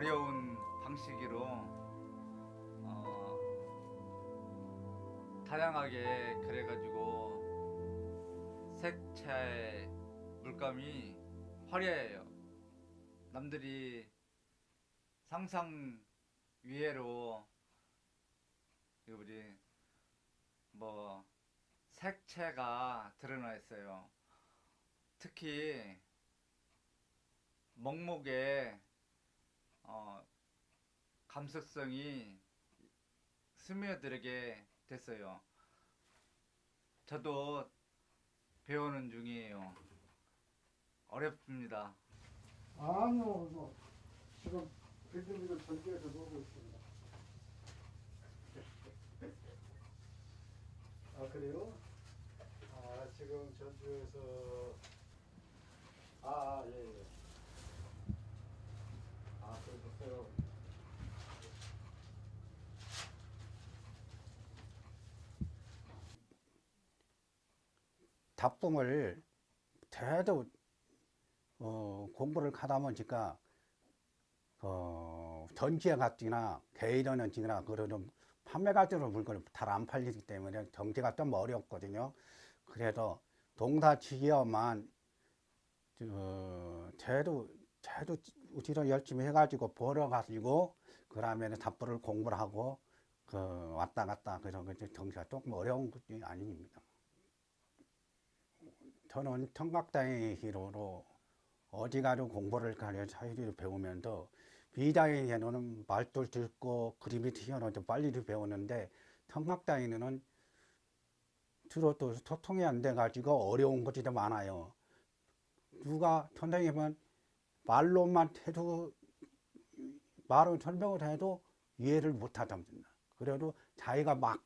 어려운 방식으로 다양하게 그래가지고 색채의 물감이 화려해요. 남들이 상상 위해로 우리 뭐 색채가 드러나 있어요. 특히 먹목에 감수성이 스며들게 됐어요. 저도 배우는 중이에요. 어렵습니다. 아니요, 뭐 지금 빌드미를 전개해서 보고 있습니다. 아 그래요? 아 지금 전주에서 예. 아 그러셨어요. 작품을 대도 공부를 하다 보니까 전시회 같지나 개인전시나 그런 판매 가치로 물건을 잘 안 팔리기 때문에 경제가 좀 어렵거든요. 그래서 동사지어만 제도 우리도 열심히 해가지고 벌어가지고 그러면 답부를 공부를 하고 왔다 갔다 그런 게 경제가 조금 어려운 것이 아닙니다. 저는 청각장애인으로 어디 가도 공부를 가려 사회를 배우면서 비장애인은 말도 듣고 그림이 튀어나오죠. 빨리 배우는데 청각장애인은 주로 또 소통이 안 돼가지고 어려운 것이 더 많아요. 누가 선생님은 말로만 해도 말을 설명을 해도 이해를 못 하답니다. 그래도 자기가 막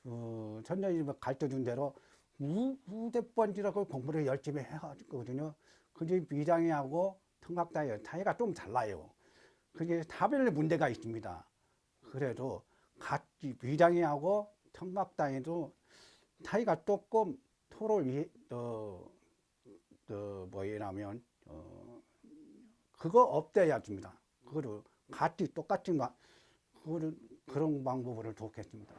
선생님이 가르쳐준 대로 무대 번지라고 공부를 열심히 해가지거든요. 그게 비장애하고 청각장애 차이가 좀 달라요. 그게 다별 문제가 있습니다. 그래도 같이 비장애하고 청각장애도 차이가 조금 서로 뭐냐면 그거 없애야 줍니다. 그거를 같이 똑같이 그런 방법을 좋겠습니다.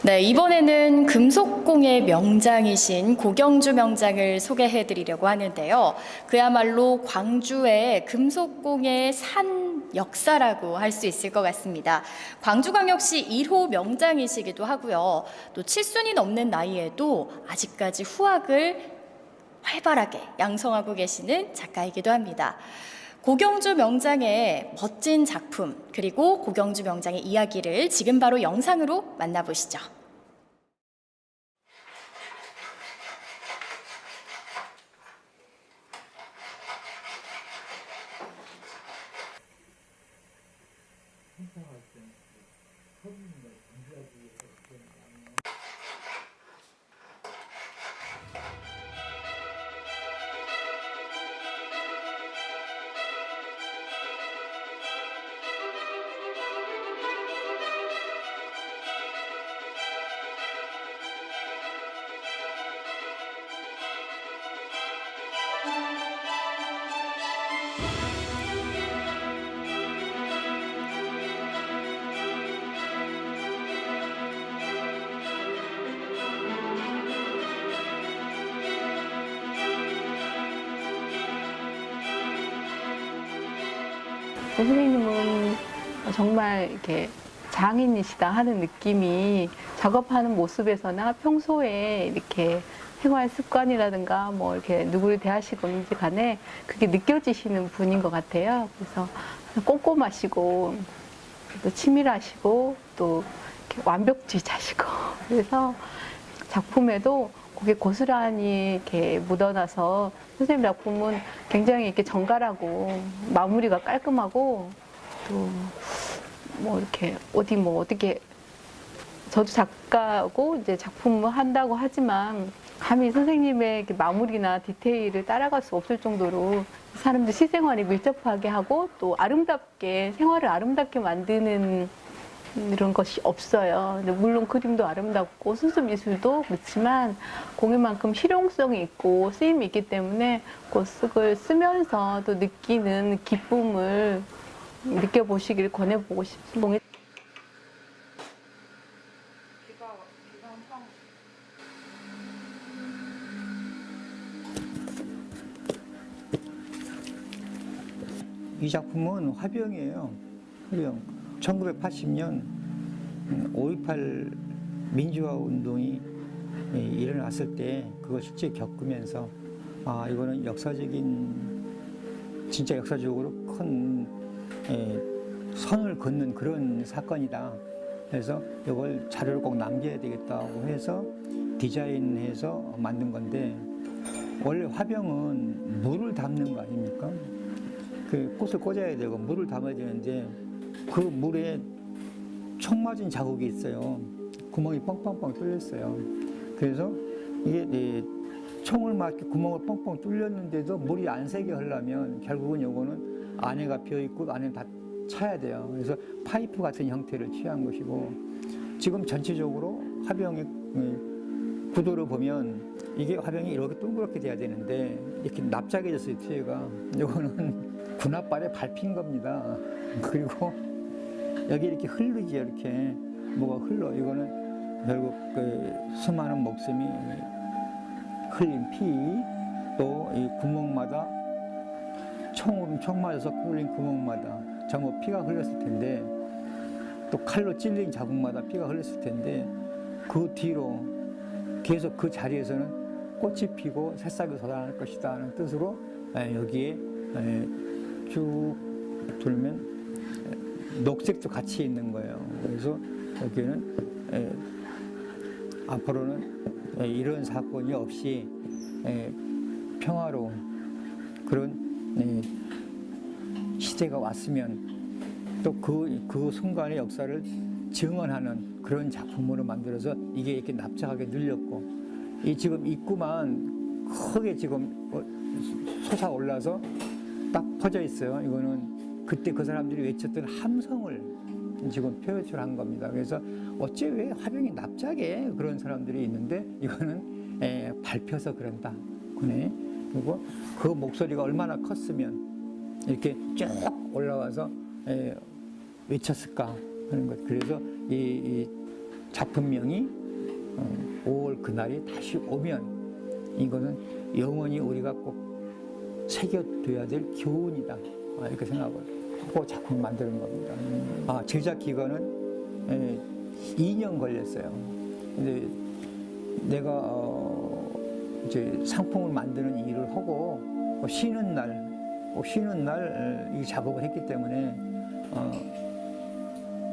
네, 이번에는 금속공예 명장이신 고경주 명장을 소개해 드리려고 하는데요. 그야말로 광주의 금속공예의 산 역사라고 할 수 있을 것 같습니다. 광주광역시 1호 명장이시기도 하고요. 또 7순이 넘는 나이에도 아직까지 후학을 활발하게 양성하고 계시는 작가이기도 합니다. 고경주 명장의 멋진 작품, 그리고 고경주 명장의 이야기를 지금 바로 영상으로 만나보시죠. 선생님은 정말 이렇게 장인이시다 하는 느낌이 작업하는 모습에서나 평소에 이렇게 생활 습관이라든가 뭐 이렇게 누구를 대하시든지 간에 그게 느껴지시는 분인 것 같아요. 그래서 꼼꼼하시고 또 치밀하시고 또 이렇게 완벽주의자시고 그래서 작품에도 그게 고스란히 이렇게 묻어나서 선생님 작품은 굉장히 이렇게 정갈하고 마무리가 깔끔하고 또 뭐 이렇게 어떻게 저도 작가고 이제 작품을 한다고 하지만 감히 선생님의 이렇게 마무리나 디테일을 따라갈 수 없을 정도로 사람들 실생활에 밀접하게 하고 또 아름답게 생활을 아름답게 만드는 이런 것이 없어요. 근데 물론 그림도 아름답고 수습미술도 그렇지만 공예만큼 실용성이 있고 쓰임이 있기 때문에 그걸 쓰면서 또 느끼는 기쁨을 느껴보시길 권해보고 싶습니다. 이 작품은 화병이에요. 화병. 1980년 5.18 민주화 운동이 일어났을 때 그걸 실제 겪으면서 아 이거는 진짜 역사적으로 큰 선을 긋는 그런 사건이다. 그래서 이걸 자료를 꼭 남겨야 되겠다고 해서 디자인해서 만든 건데 원래 화병은 물을 담는 거 아닙니까? 그 꽃을 꽂아야 되고 물을 담아야 되는데 그 물에 총 맞은 자국이 있어요. 구멍이 뻥뻥뻥 뚫렸어요. 그래서 이게 총을 맞게 구멍을 뻥뻥 뚫렸는데도 물이 안 새게 하려면 결국은 요거는 안에가 비어 있고 안에 다 차야 돼요. 그래서 파이프 같은 형태를 취한 것이고 지금 전체적으로 화병의 구도를 보면 이게 화병이 이렇게 동그랗게 돼야 되는데 이렇게 납작해졌어요. 뒤에가. 요거는 군홧발에 밟힌 겁니다. 그리고 여기 이렇게 흐르지 이렇게 뭐가 흘러. 이거는 결국 그 수많은 목숨이 흘린 피, 또 이 구멍마다 총 맞아서 흘린 구멍마다 전부 피가 흘렀을 텐데 또 칼로 찔린 자국마다 피가 흘렀을 텐데 그 뒤로 계속 그 자리에서는 꽃이 피고 새싹이 돋아날 것이다 하는 뜻으로 여기에 쭉 돌면 녹색도 같이 있는 거예요. 그래서 여기는 앞으로는 이런 사건이 없이 평화로운 그런 시대가 왔으면 또 그 순간의 역사를 증언하는 그런 작품으로 만들어서 이게 이렇게 납작하게 늘렸고 이 지금 입구만 크게 지금 솟아올라서 딱 퍼져 있어요. 이거는 그때 그 사람들이 외쳤던 함성을 지금 표출한 겁니다. 그래서 어째 왜 화병이 납작해 그런 사람들이 있는데 이거는 밟혀서 그런다. 그리고 그 목소리가 얼마나 컸으면 이렇게 쭉 올라와서 외쳤을까 하는 것. 그래서 이 작품명이 5월 그날이 다시 오면 이거는 영원히 우리가 꼭 새겨둬야 될 교훈이다. 이렇게 생각을 하고 작품을 만드는 겁니다. 제작 기간은 2년 걸렸어요. 근데 내가 이제 상품을 만드는 일을 하고 쉬는 날 이 작업을 했기 때문에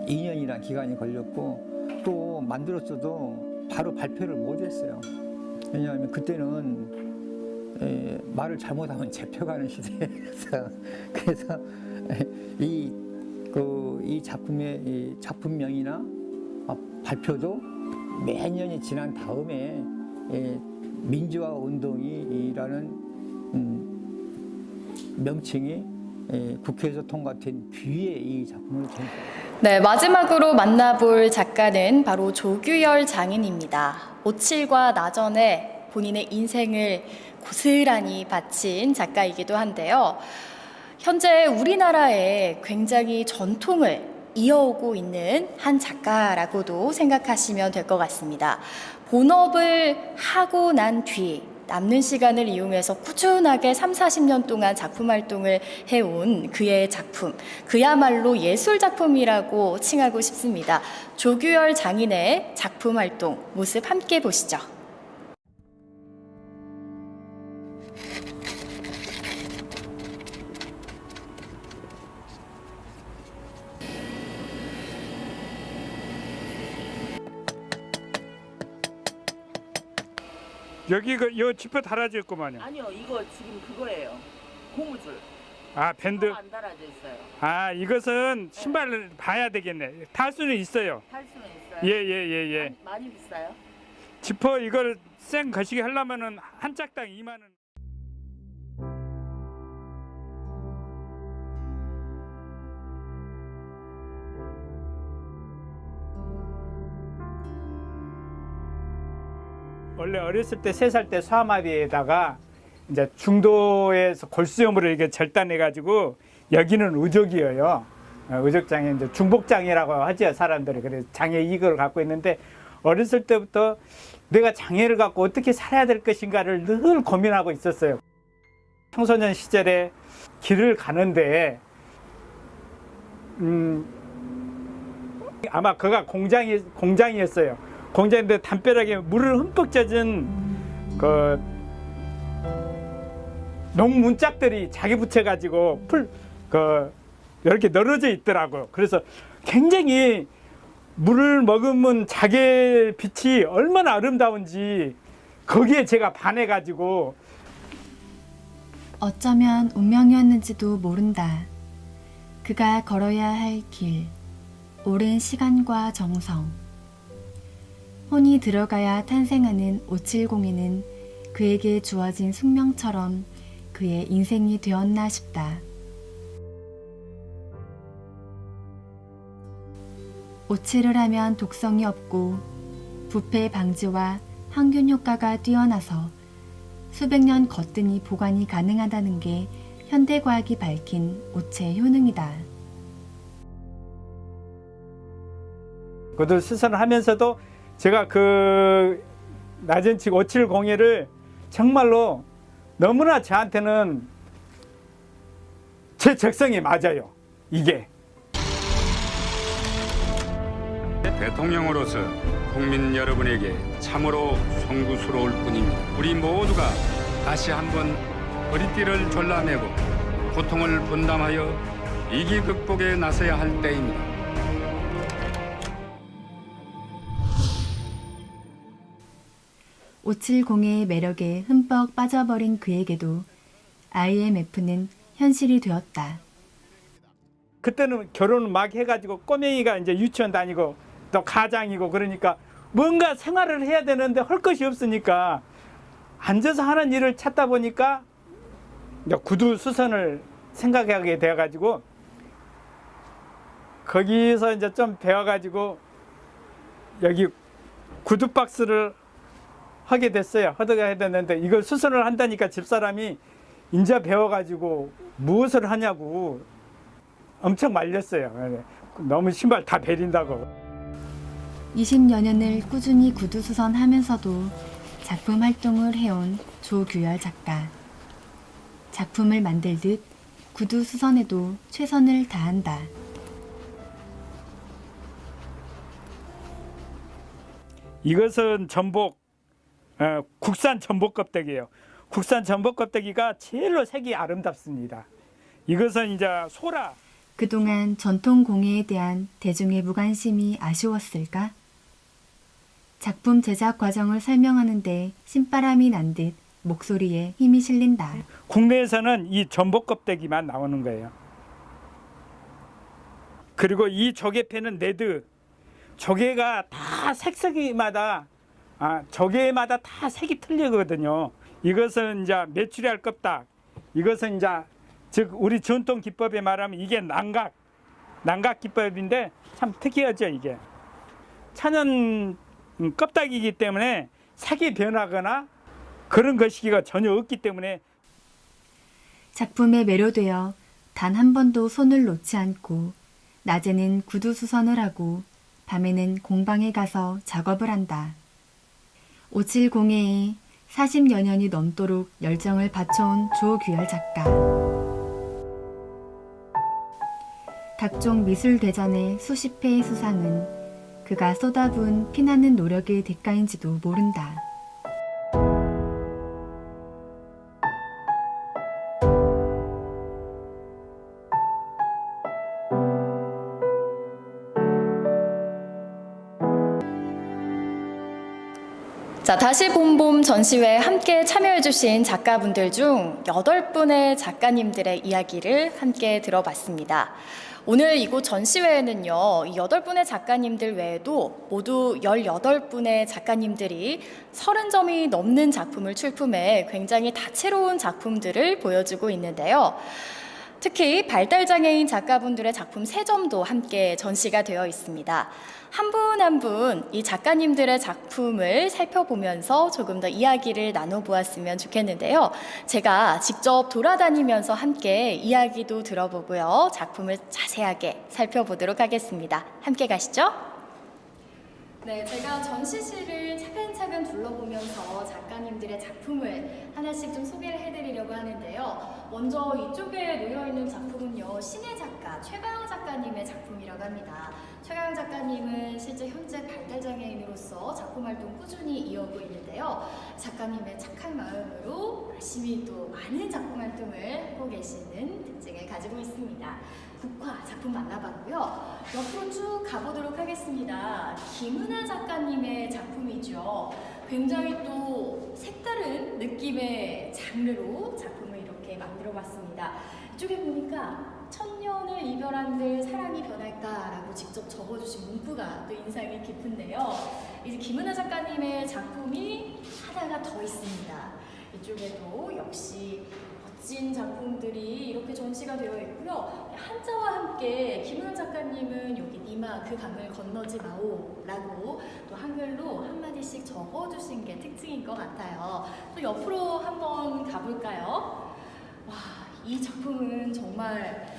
2년이라는 기간이 걸렸고 또 만들었어도 바로 발표를 못했어요. 왜냐하면 그때는 말을 잘못하면 잡혀가는 시대였어요. 그래서 이 작품의 이 작품명이나 발표도 몇 년이 지난 다음에 민주화 운동이라는 명칭이 국회에서 통과된 뒤에 이 작품을 네, 마지막으로 만나볼 작가는 바로 조규열 장인입니다. 5.7과 나전에 본인의 인생을 고스란히 바친 작가이기도 한데요. 현재 우리나라에 굉장히 전통을 이어오고 있는 한 작가라고도 생각하시면 될 것 같습니다. 본업을 하고 난 뒤 남는 시간을 이용해서 꾸준하게 30-40년 동안 작품 활동을 해온 그의 작품, 그야말로 예술 작품이라고 칭하고 싶습니다. 조규열 장인의 작품 활동 모습 함께 보시죠. 여기 요 지퍼 달아졌구만요. 아니요, 이거 지금 그거예요. 고무줄. 아, 밴드. 안 달아져 있어요. 아, 이것은 신발을 봐야 되겠네. 탈 수는 있어요. 탈 수는 있어요. 예. 많이 비싸요? 지퍼 이걸 쌩 거시기 하려면은 한 짝당 2만 원. 원래 어렸을 때 3살 때 소아마비에다가 이제 중도에서 골수염으로 이렇게 절단해가지고 여기는 의족이에요. 의족장애, 이제 중복장애라고 하죠, 사람들이. 그래서 장애 이걸 갖고 있는데 어렸을 때부터 내가 장애를 갖고 어떻게 살아야 될 것인가를 늘 고민하고 있었어요. 청소년 시절에 길을 가는데 아마 그가 공장이었어요. 공장인데 담벼락에 물을 흠뻑 젖은 그 농문짝들이 자기 붙여가지고 이렇게 널어져 있더라고요. 그래서 굉장히 물을 머금은 자개 빛이 얼마나 아름다운지 거기에 제가 반해가지고 어쩌면 운명이었는지도 모른다. 그가 걸어야 할 길, 오랜 시간과 정성. 혼이 들어가야 탄생하는 570에는 그에게 주어진 숙명처럼 그의 인생이 되었나 싶다. 오칠을 하면 독성이 없고 부패 방지와 항균 효과가 뛰어나서 수백 년 거뜬히 보관이 가능하다는 게 현대과학이 밝힌 오체 효능이다. 구두 수선을 하면서도 제가 그 낮은 칙 570을 정말로 너무나 저한테는 제 적성에 맞아요. 이게. 대통령으로서 국민 여러분에게 참으로 송구스러울 뿐입니다. 우리 모두가 다시 한번 허리띠를 졸라매고 고통을 분담하여 위기 극복에 나서야 할 때입니다. 오칠공의 매력에 흠뻑 빠져버린 그에게도 IMF는 현실이 되었다. 그때는 결혼을 막 해가지고 꼬맹이가 이제 유치원 다니고 또 가장이고 그러니까 뭔가 생활을 해야 되는데 할 것이 없으니까 앉아서 하는 일을 찾다 보니까 이제 구두 수선을 생각하게 되어가지고 거기서 이제 좀 배워가지고 여기 구두 박스를 하게 됐어요. 하게 됐는데 이걸 수선을 한다니까 집사람이 이제 배워가지고 무엇을 하냐고 엄청 말렸어요. 너무 신발 다 베린다고. 20여 년을 꾸준히 구두 수선하면서도 작품 활동을 해온 조규열 작가. 작품을 만들듯 구두 수선에도 최선을 다한다. 이것은 전복, 국산 전복 껍데기예요. 국산 전복 껍데기가 제일로 색이 아름답습니다. 이것은 이제 소라. 그동안 전통 공예에 대한 대중의 무관심이 아쉬웠을까? 작품 제작 과정을 설명하는데 신바람이 난 듯 목소리에 힘이 실린다. 국내에서는 이 전복 껍데기만 나오는 거예요. 그리고 이 조개패는 레드. 조개가 다 색색이마다 조개마다 다 색이 틀리거든요. 이것은 이제 메추리알 껍닥. 이것은 이제 즉 우리 전통 기법에 말하면 이게 난각 기법인데 참 특이하죠. 이게 천연 껍데기이기 때문에 색이 변하거나 그런 것이기가 전혀 없기 때문에 작품에 매료되어 단 한 번도 손을 놓지 않고 낮에는 구두 수선을 하고 밤에는 공방에 가서 작업을 한다. 570에 40여 년이 넘도록 열정을 바쳐온 조규열 작가. 각종 미술대전의 수십 회의 수상은 그가 쏟아부은 피나는 노력의 대가인지도 모른다. 자, 다시 봄봄 전시회에 함께 참여해주신 작가분들 중 8분의 작가님들의 이야기를 함께 들어봤습니다. 오늘 이곳 전시회에는요, 이 8분의 작가님들 외에도 모두 18분의 작가님들이 30점이 넘는 작품을 출품해 굉장히 다채로운 작품들을 보여주고 있는데요. 특히 발달장애인 작가분들의 작품 3점도 함께 전시가 되어 있습니다. 한 분 한 분 이 작가님들의 작품을 살펴보면서 조금 더 이야기를 나눠보았으면 좋겠는데요. 제가 직접 돌아다니면서 함께 이야기도 들어보고요. 작품을 자세하게 살펴보도록 하겠습니다. 함께 가시죠. 네, 제가 전시실을 차근차근 둘러보면서 작가님들의 작품을 하나씩 좀 소개를 해드리려고 하는데요. 먼저 이쪽에 놓여있는 작품은요, 신의 작가 최가영 작가님의 작품이라고 합니다. 최가영 작가님은 실제 현재 발달장애인으로서 작품 활동 꾸준히 이어오고 있는데요. 작가님의 착한 마음으로 열심히 또 많은 작품 활동을 하고 계시는 특징을 가지고 있습니다. 국화 작품 만나봤고요. 옆으로 쭉 가보도록 하겠습니다. 김은하 작가님의 작품이죠. 굉장히 또 색다른 느낌의 장르로 작품을 이렇게 만들어봤습니다. 이쪽에 보니까 천년을 이별한들 사랑이 변할까라고 직접 적어주신 문구가 또 인상이 깊은데요. 이제 김은하 작가님의 작품이 하나가 더 있습니다. 이쪽에도 역시 멋진 작품들이 이렇게 전시가 되어 있고요. 한자와 함께 김은하 작가님은 여기 니마 그 강을 건너지 마오 라고 또 한글로 한마디씩 적어주신 게 특징인 것 같아요. 또 옆으로 한번 가볼까요? 와, 이 작품은 정말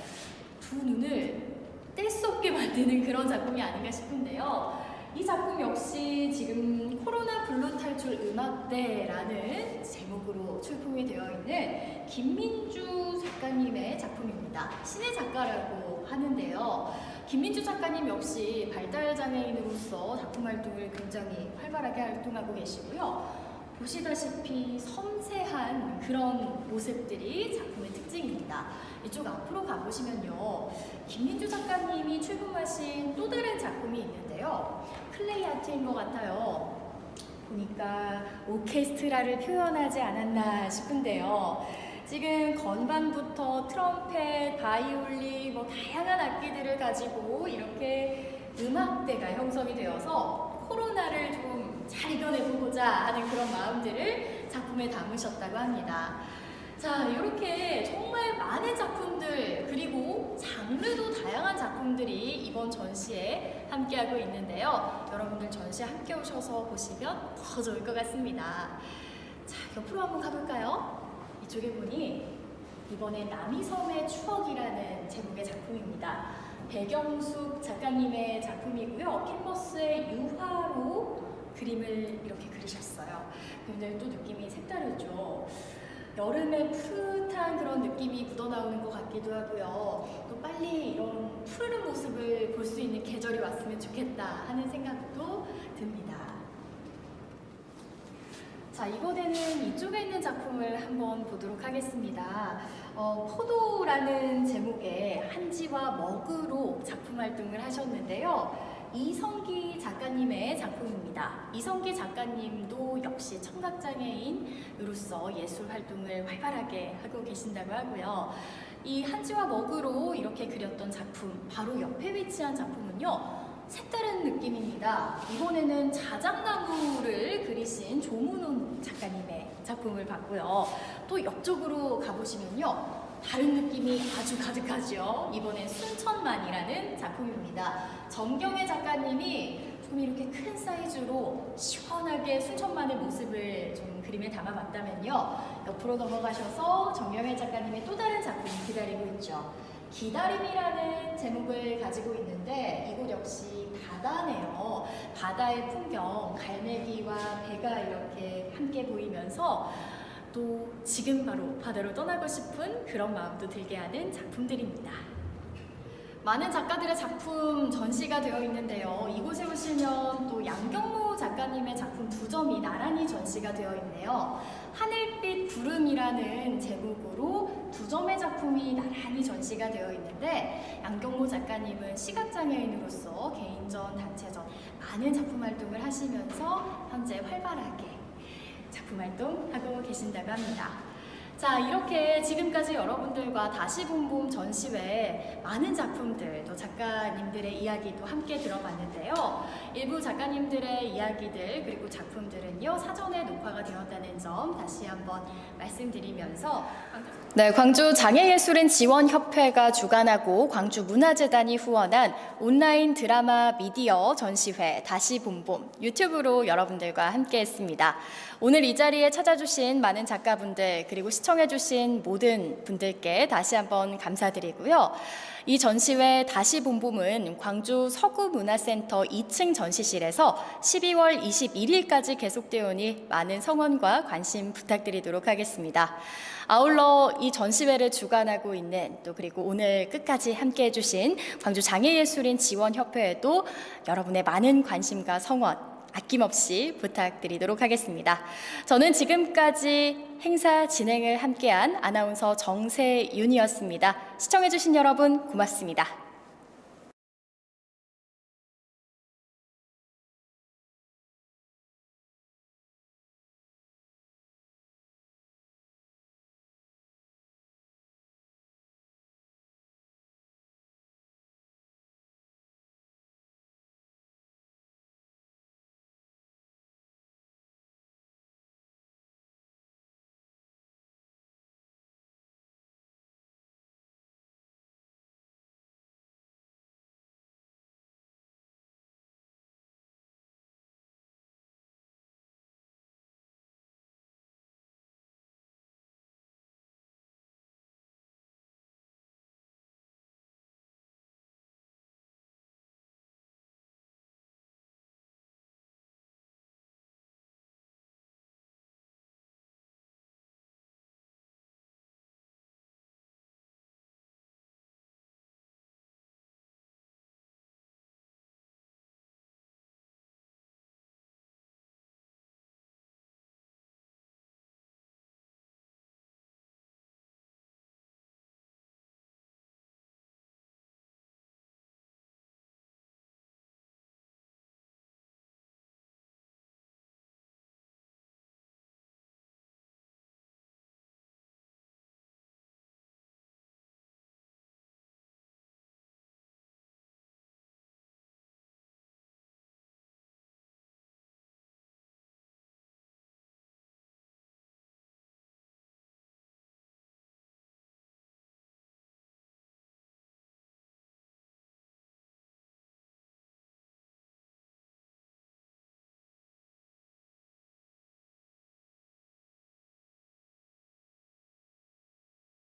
두 눈을 뗄 수 없게 만드는 그런 작품이 아닌가 싶은데요. 이 작품 역시 지금 코로나 블루 탈출 음악대라는 제목으로 출품이 되어 있는 김민주 작가님의 작품입니다. 신의 작가라고 하는데요. 김민주 작가님 역시 발달장애인으로서 작품 활동을 굉장히 활발하게 활동하고 계시고요. 보시다시피 섬세한 그런 모습들이 작품의 특징입니다. 이쪽 앞으로 가보시면요. 김민주 작가님이 출품하신 또 다른 작품이 있는데요. 클레이 아트인 것 같아요. 보니까 오케스트라를 표현하지 않았나 싶은데요. 지금 건반부터 트럼펫, 바이올린, 다양한 악기들을 가지고 이렇게 음악대가 형성이 되어서 코로나를 좀 잘 이겨내보고자 하는 그런 마음들을 작품에 담으셨다고 합니다. 자, 이렇게 정말 많은 작품들 그리고 장르도 다양한 작품들이 이번 전시에 함께하고 있는데요. 여러분들 전시에 함께 오셔서 보시면 더 좋을 것 같습니다. 자, 옆으로 한번 가볼까요? 이쪽에 보니 이번에 남이섬의 추억이라는 제목의 작품입니다. 배경숙 작가님의 작품이고요. 캔버스에 유화로 그림을 이렇게 그리셨어요. 굉장히 또 느낌이 색다르죠. 여름의 푸릇한 그런 느낌이 묻어나오는 것 같기도 하고요. 또 빨리 이런 푸르른 모습을 볼 수 있는 계절이 왔으면 좋겠다 하는 생각도 듭니다. 자, 이번에는 이쪽에 있는 작품을 한번 보도록 하겠습니다. 포도라는 제목의 한지와 먹으로 작품 활동을 하셨는데요. 이성기 작가님의 작품입니다. 이성기 작가님도 역시 청각장애인으로서 예술 활동을 활발하게 하고 계신다고 하고요. 이 한지와 먹으로 이렇게 그렸던 작품, 바로 옆에 위치한 작품은요. 색다른 느낌입니다. 이번에는 자작나무를 그리신 조문훈 작가님의 작품을 봤고요. 또 옆쪽으로 가보시면요. 다른 느낌이 아주 가득하죠. 이번엔 순천만이라는 작품입니다. 정경혜 작가님이 좀 이렇게 큰 사이즈로 시원하게 순천만의 모습을 좀 그림에 담아봤다면요. 옆으로 넘어가셔서 정경혜 작가님의 또 다른 작품이 기다리고 있죠. 기다림이라는 제목을 가지고 있는데 이곳 역시 바다네요. 바다의 풍경, 갈매기와 배가 이렇게 함께 보이면서 또 지금 바로 바다로 떠나고 싶은 그런 마음도 들게 하는 작품들입니다. 많은 작가들의 작품 전시가 되어 있는데요. 이곳에 오시면 또 양경모 작가님의 작품 2점이 나란히 전시가 되어 있네요. 하늘빛 구름이라는 제목으로 2점의 작품이 나란히 전시가 되어 있는데 양경모 작가님은 시각장애인으로서 개인전, 단체전 많은 작품 활동을 하시면서 현재 활발하게 작품 활동하고 계신다고 합니다. 자, 이렇게 지금까지 여러분들과 다시 본 봄 전시회 많은 작품들 또 작가님들의 이야기도 함께 들어봤는데요. 일부 작가님들의 이야기들 그리고 작품들은요 사전에 녹화가 되었다는 점 다시 한번 말씀드리면서 네, 광주 장애예술인 지원협회가 주관하고 광주문화재단이 후원한 온라인 드라마 미디어 전시회 다시 봄봄 유튜브로 여러분들과 함께했습니다. 오늘 이 자리에 찾아주신 많은 작가분들 그리고 시청해주신 모든 분들께 다시 한번 감사드리고요. 이 전시회 다시 봄봄은 광주 서구문화센터 2층 전시실에서 12월 21일까지 계속되오니 많은 성원과 관심 부탁드리도록 하겠습니다. 아울러 이 전시회를 주관하고 있는 또 그리고 오늘 끝까지 함께해 주신 광주 장애예술인 지원협회에도 여러분의 많은 관심과 성원 아낌없이 부탁드리도록 하겠습니다. 저는 지금까지 행사 진행을 함께한 아나운서 정세윤이었습니다. 시청해 주신 여러분 고맙습니다.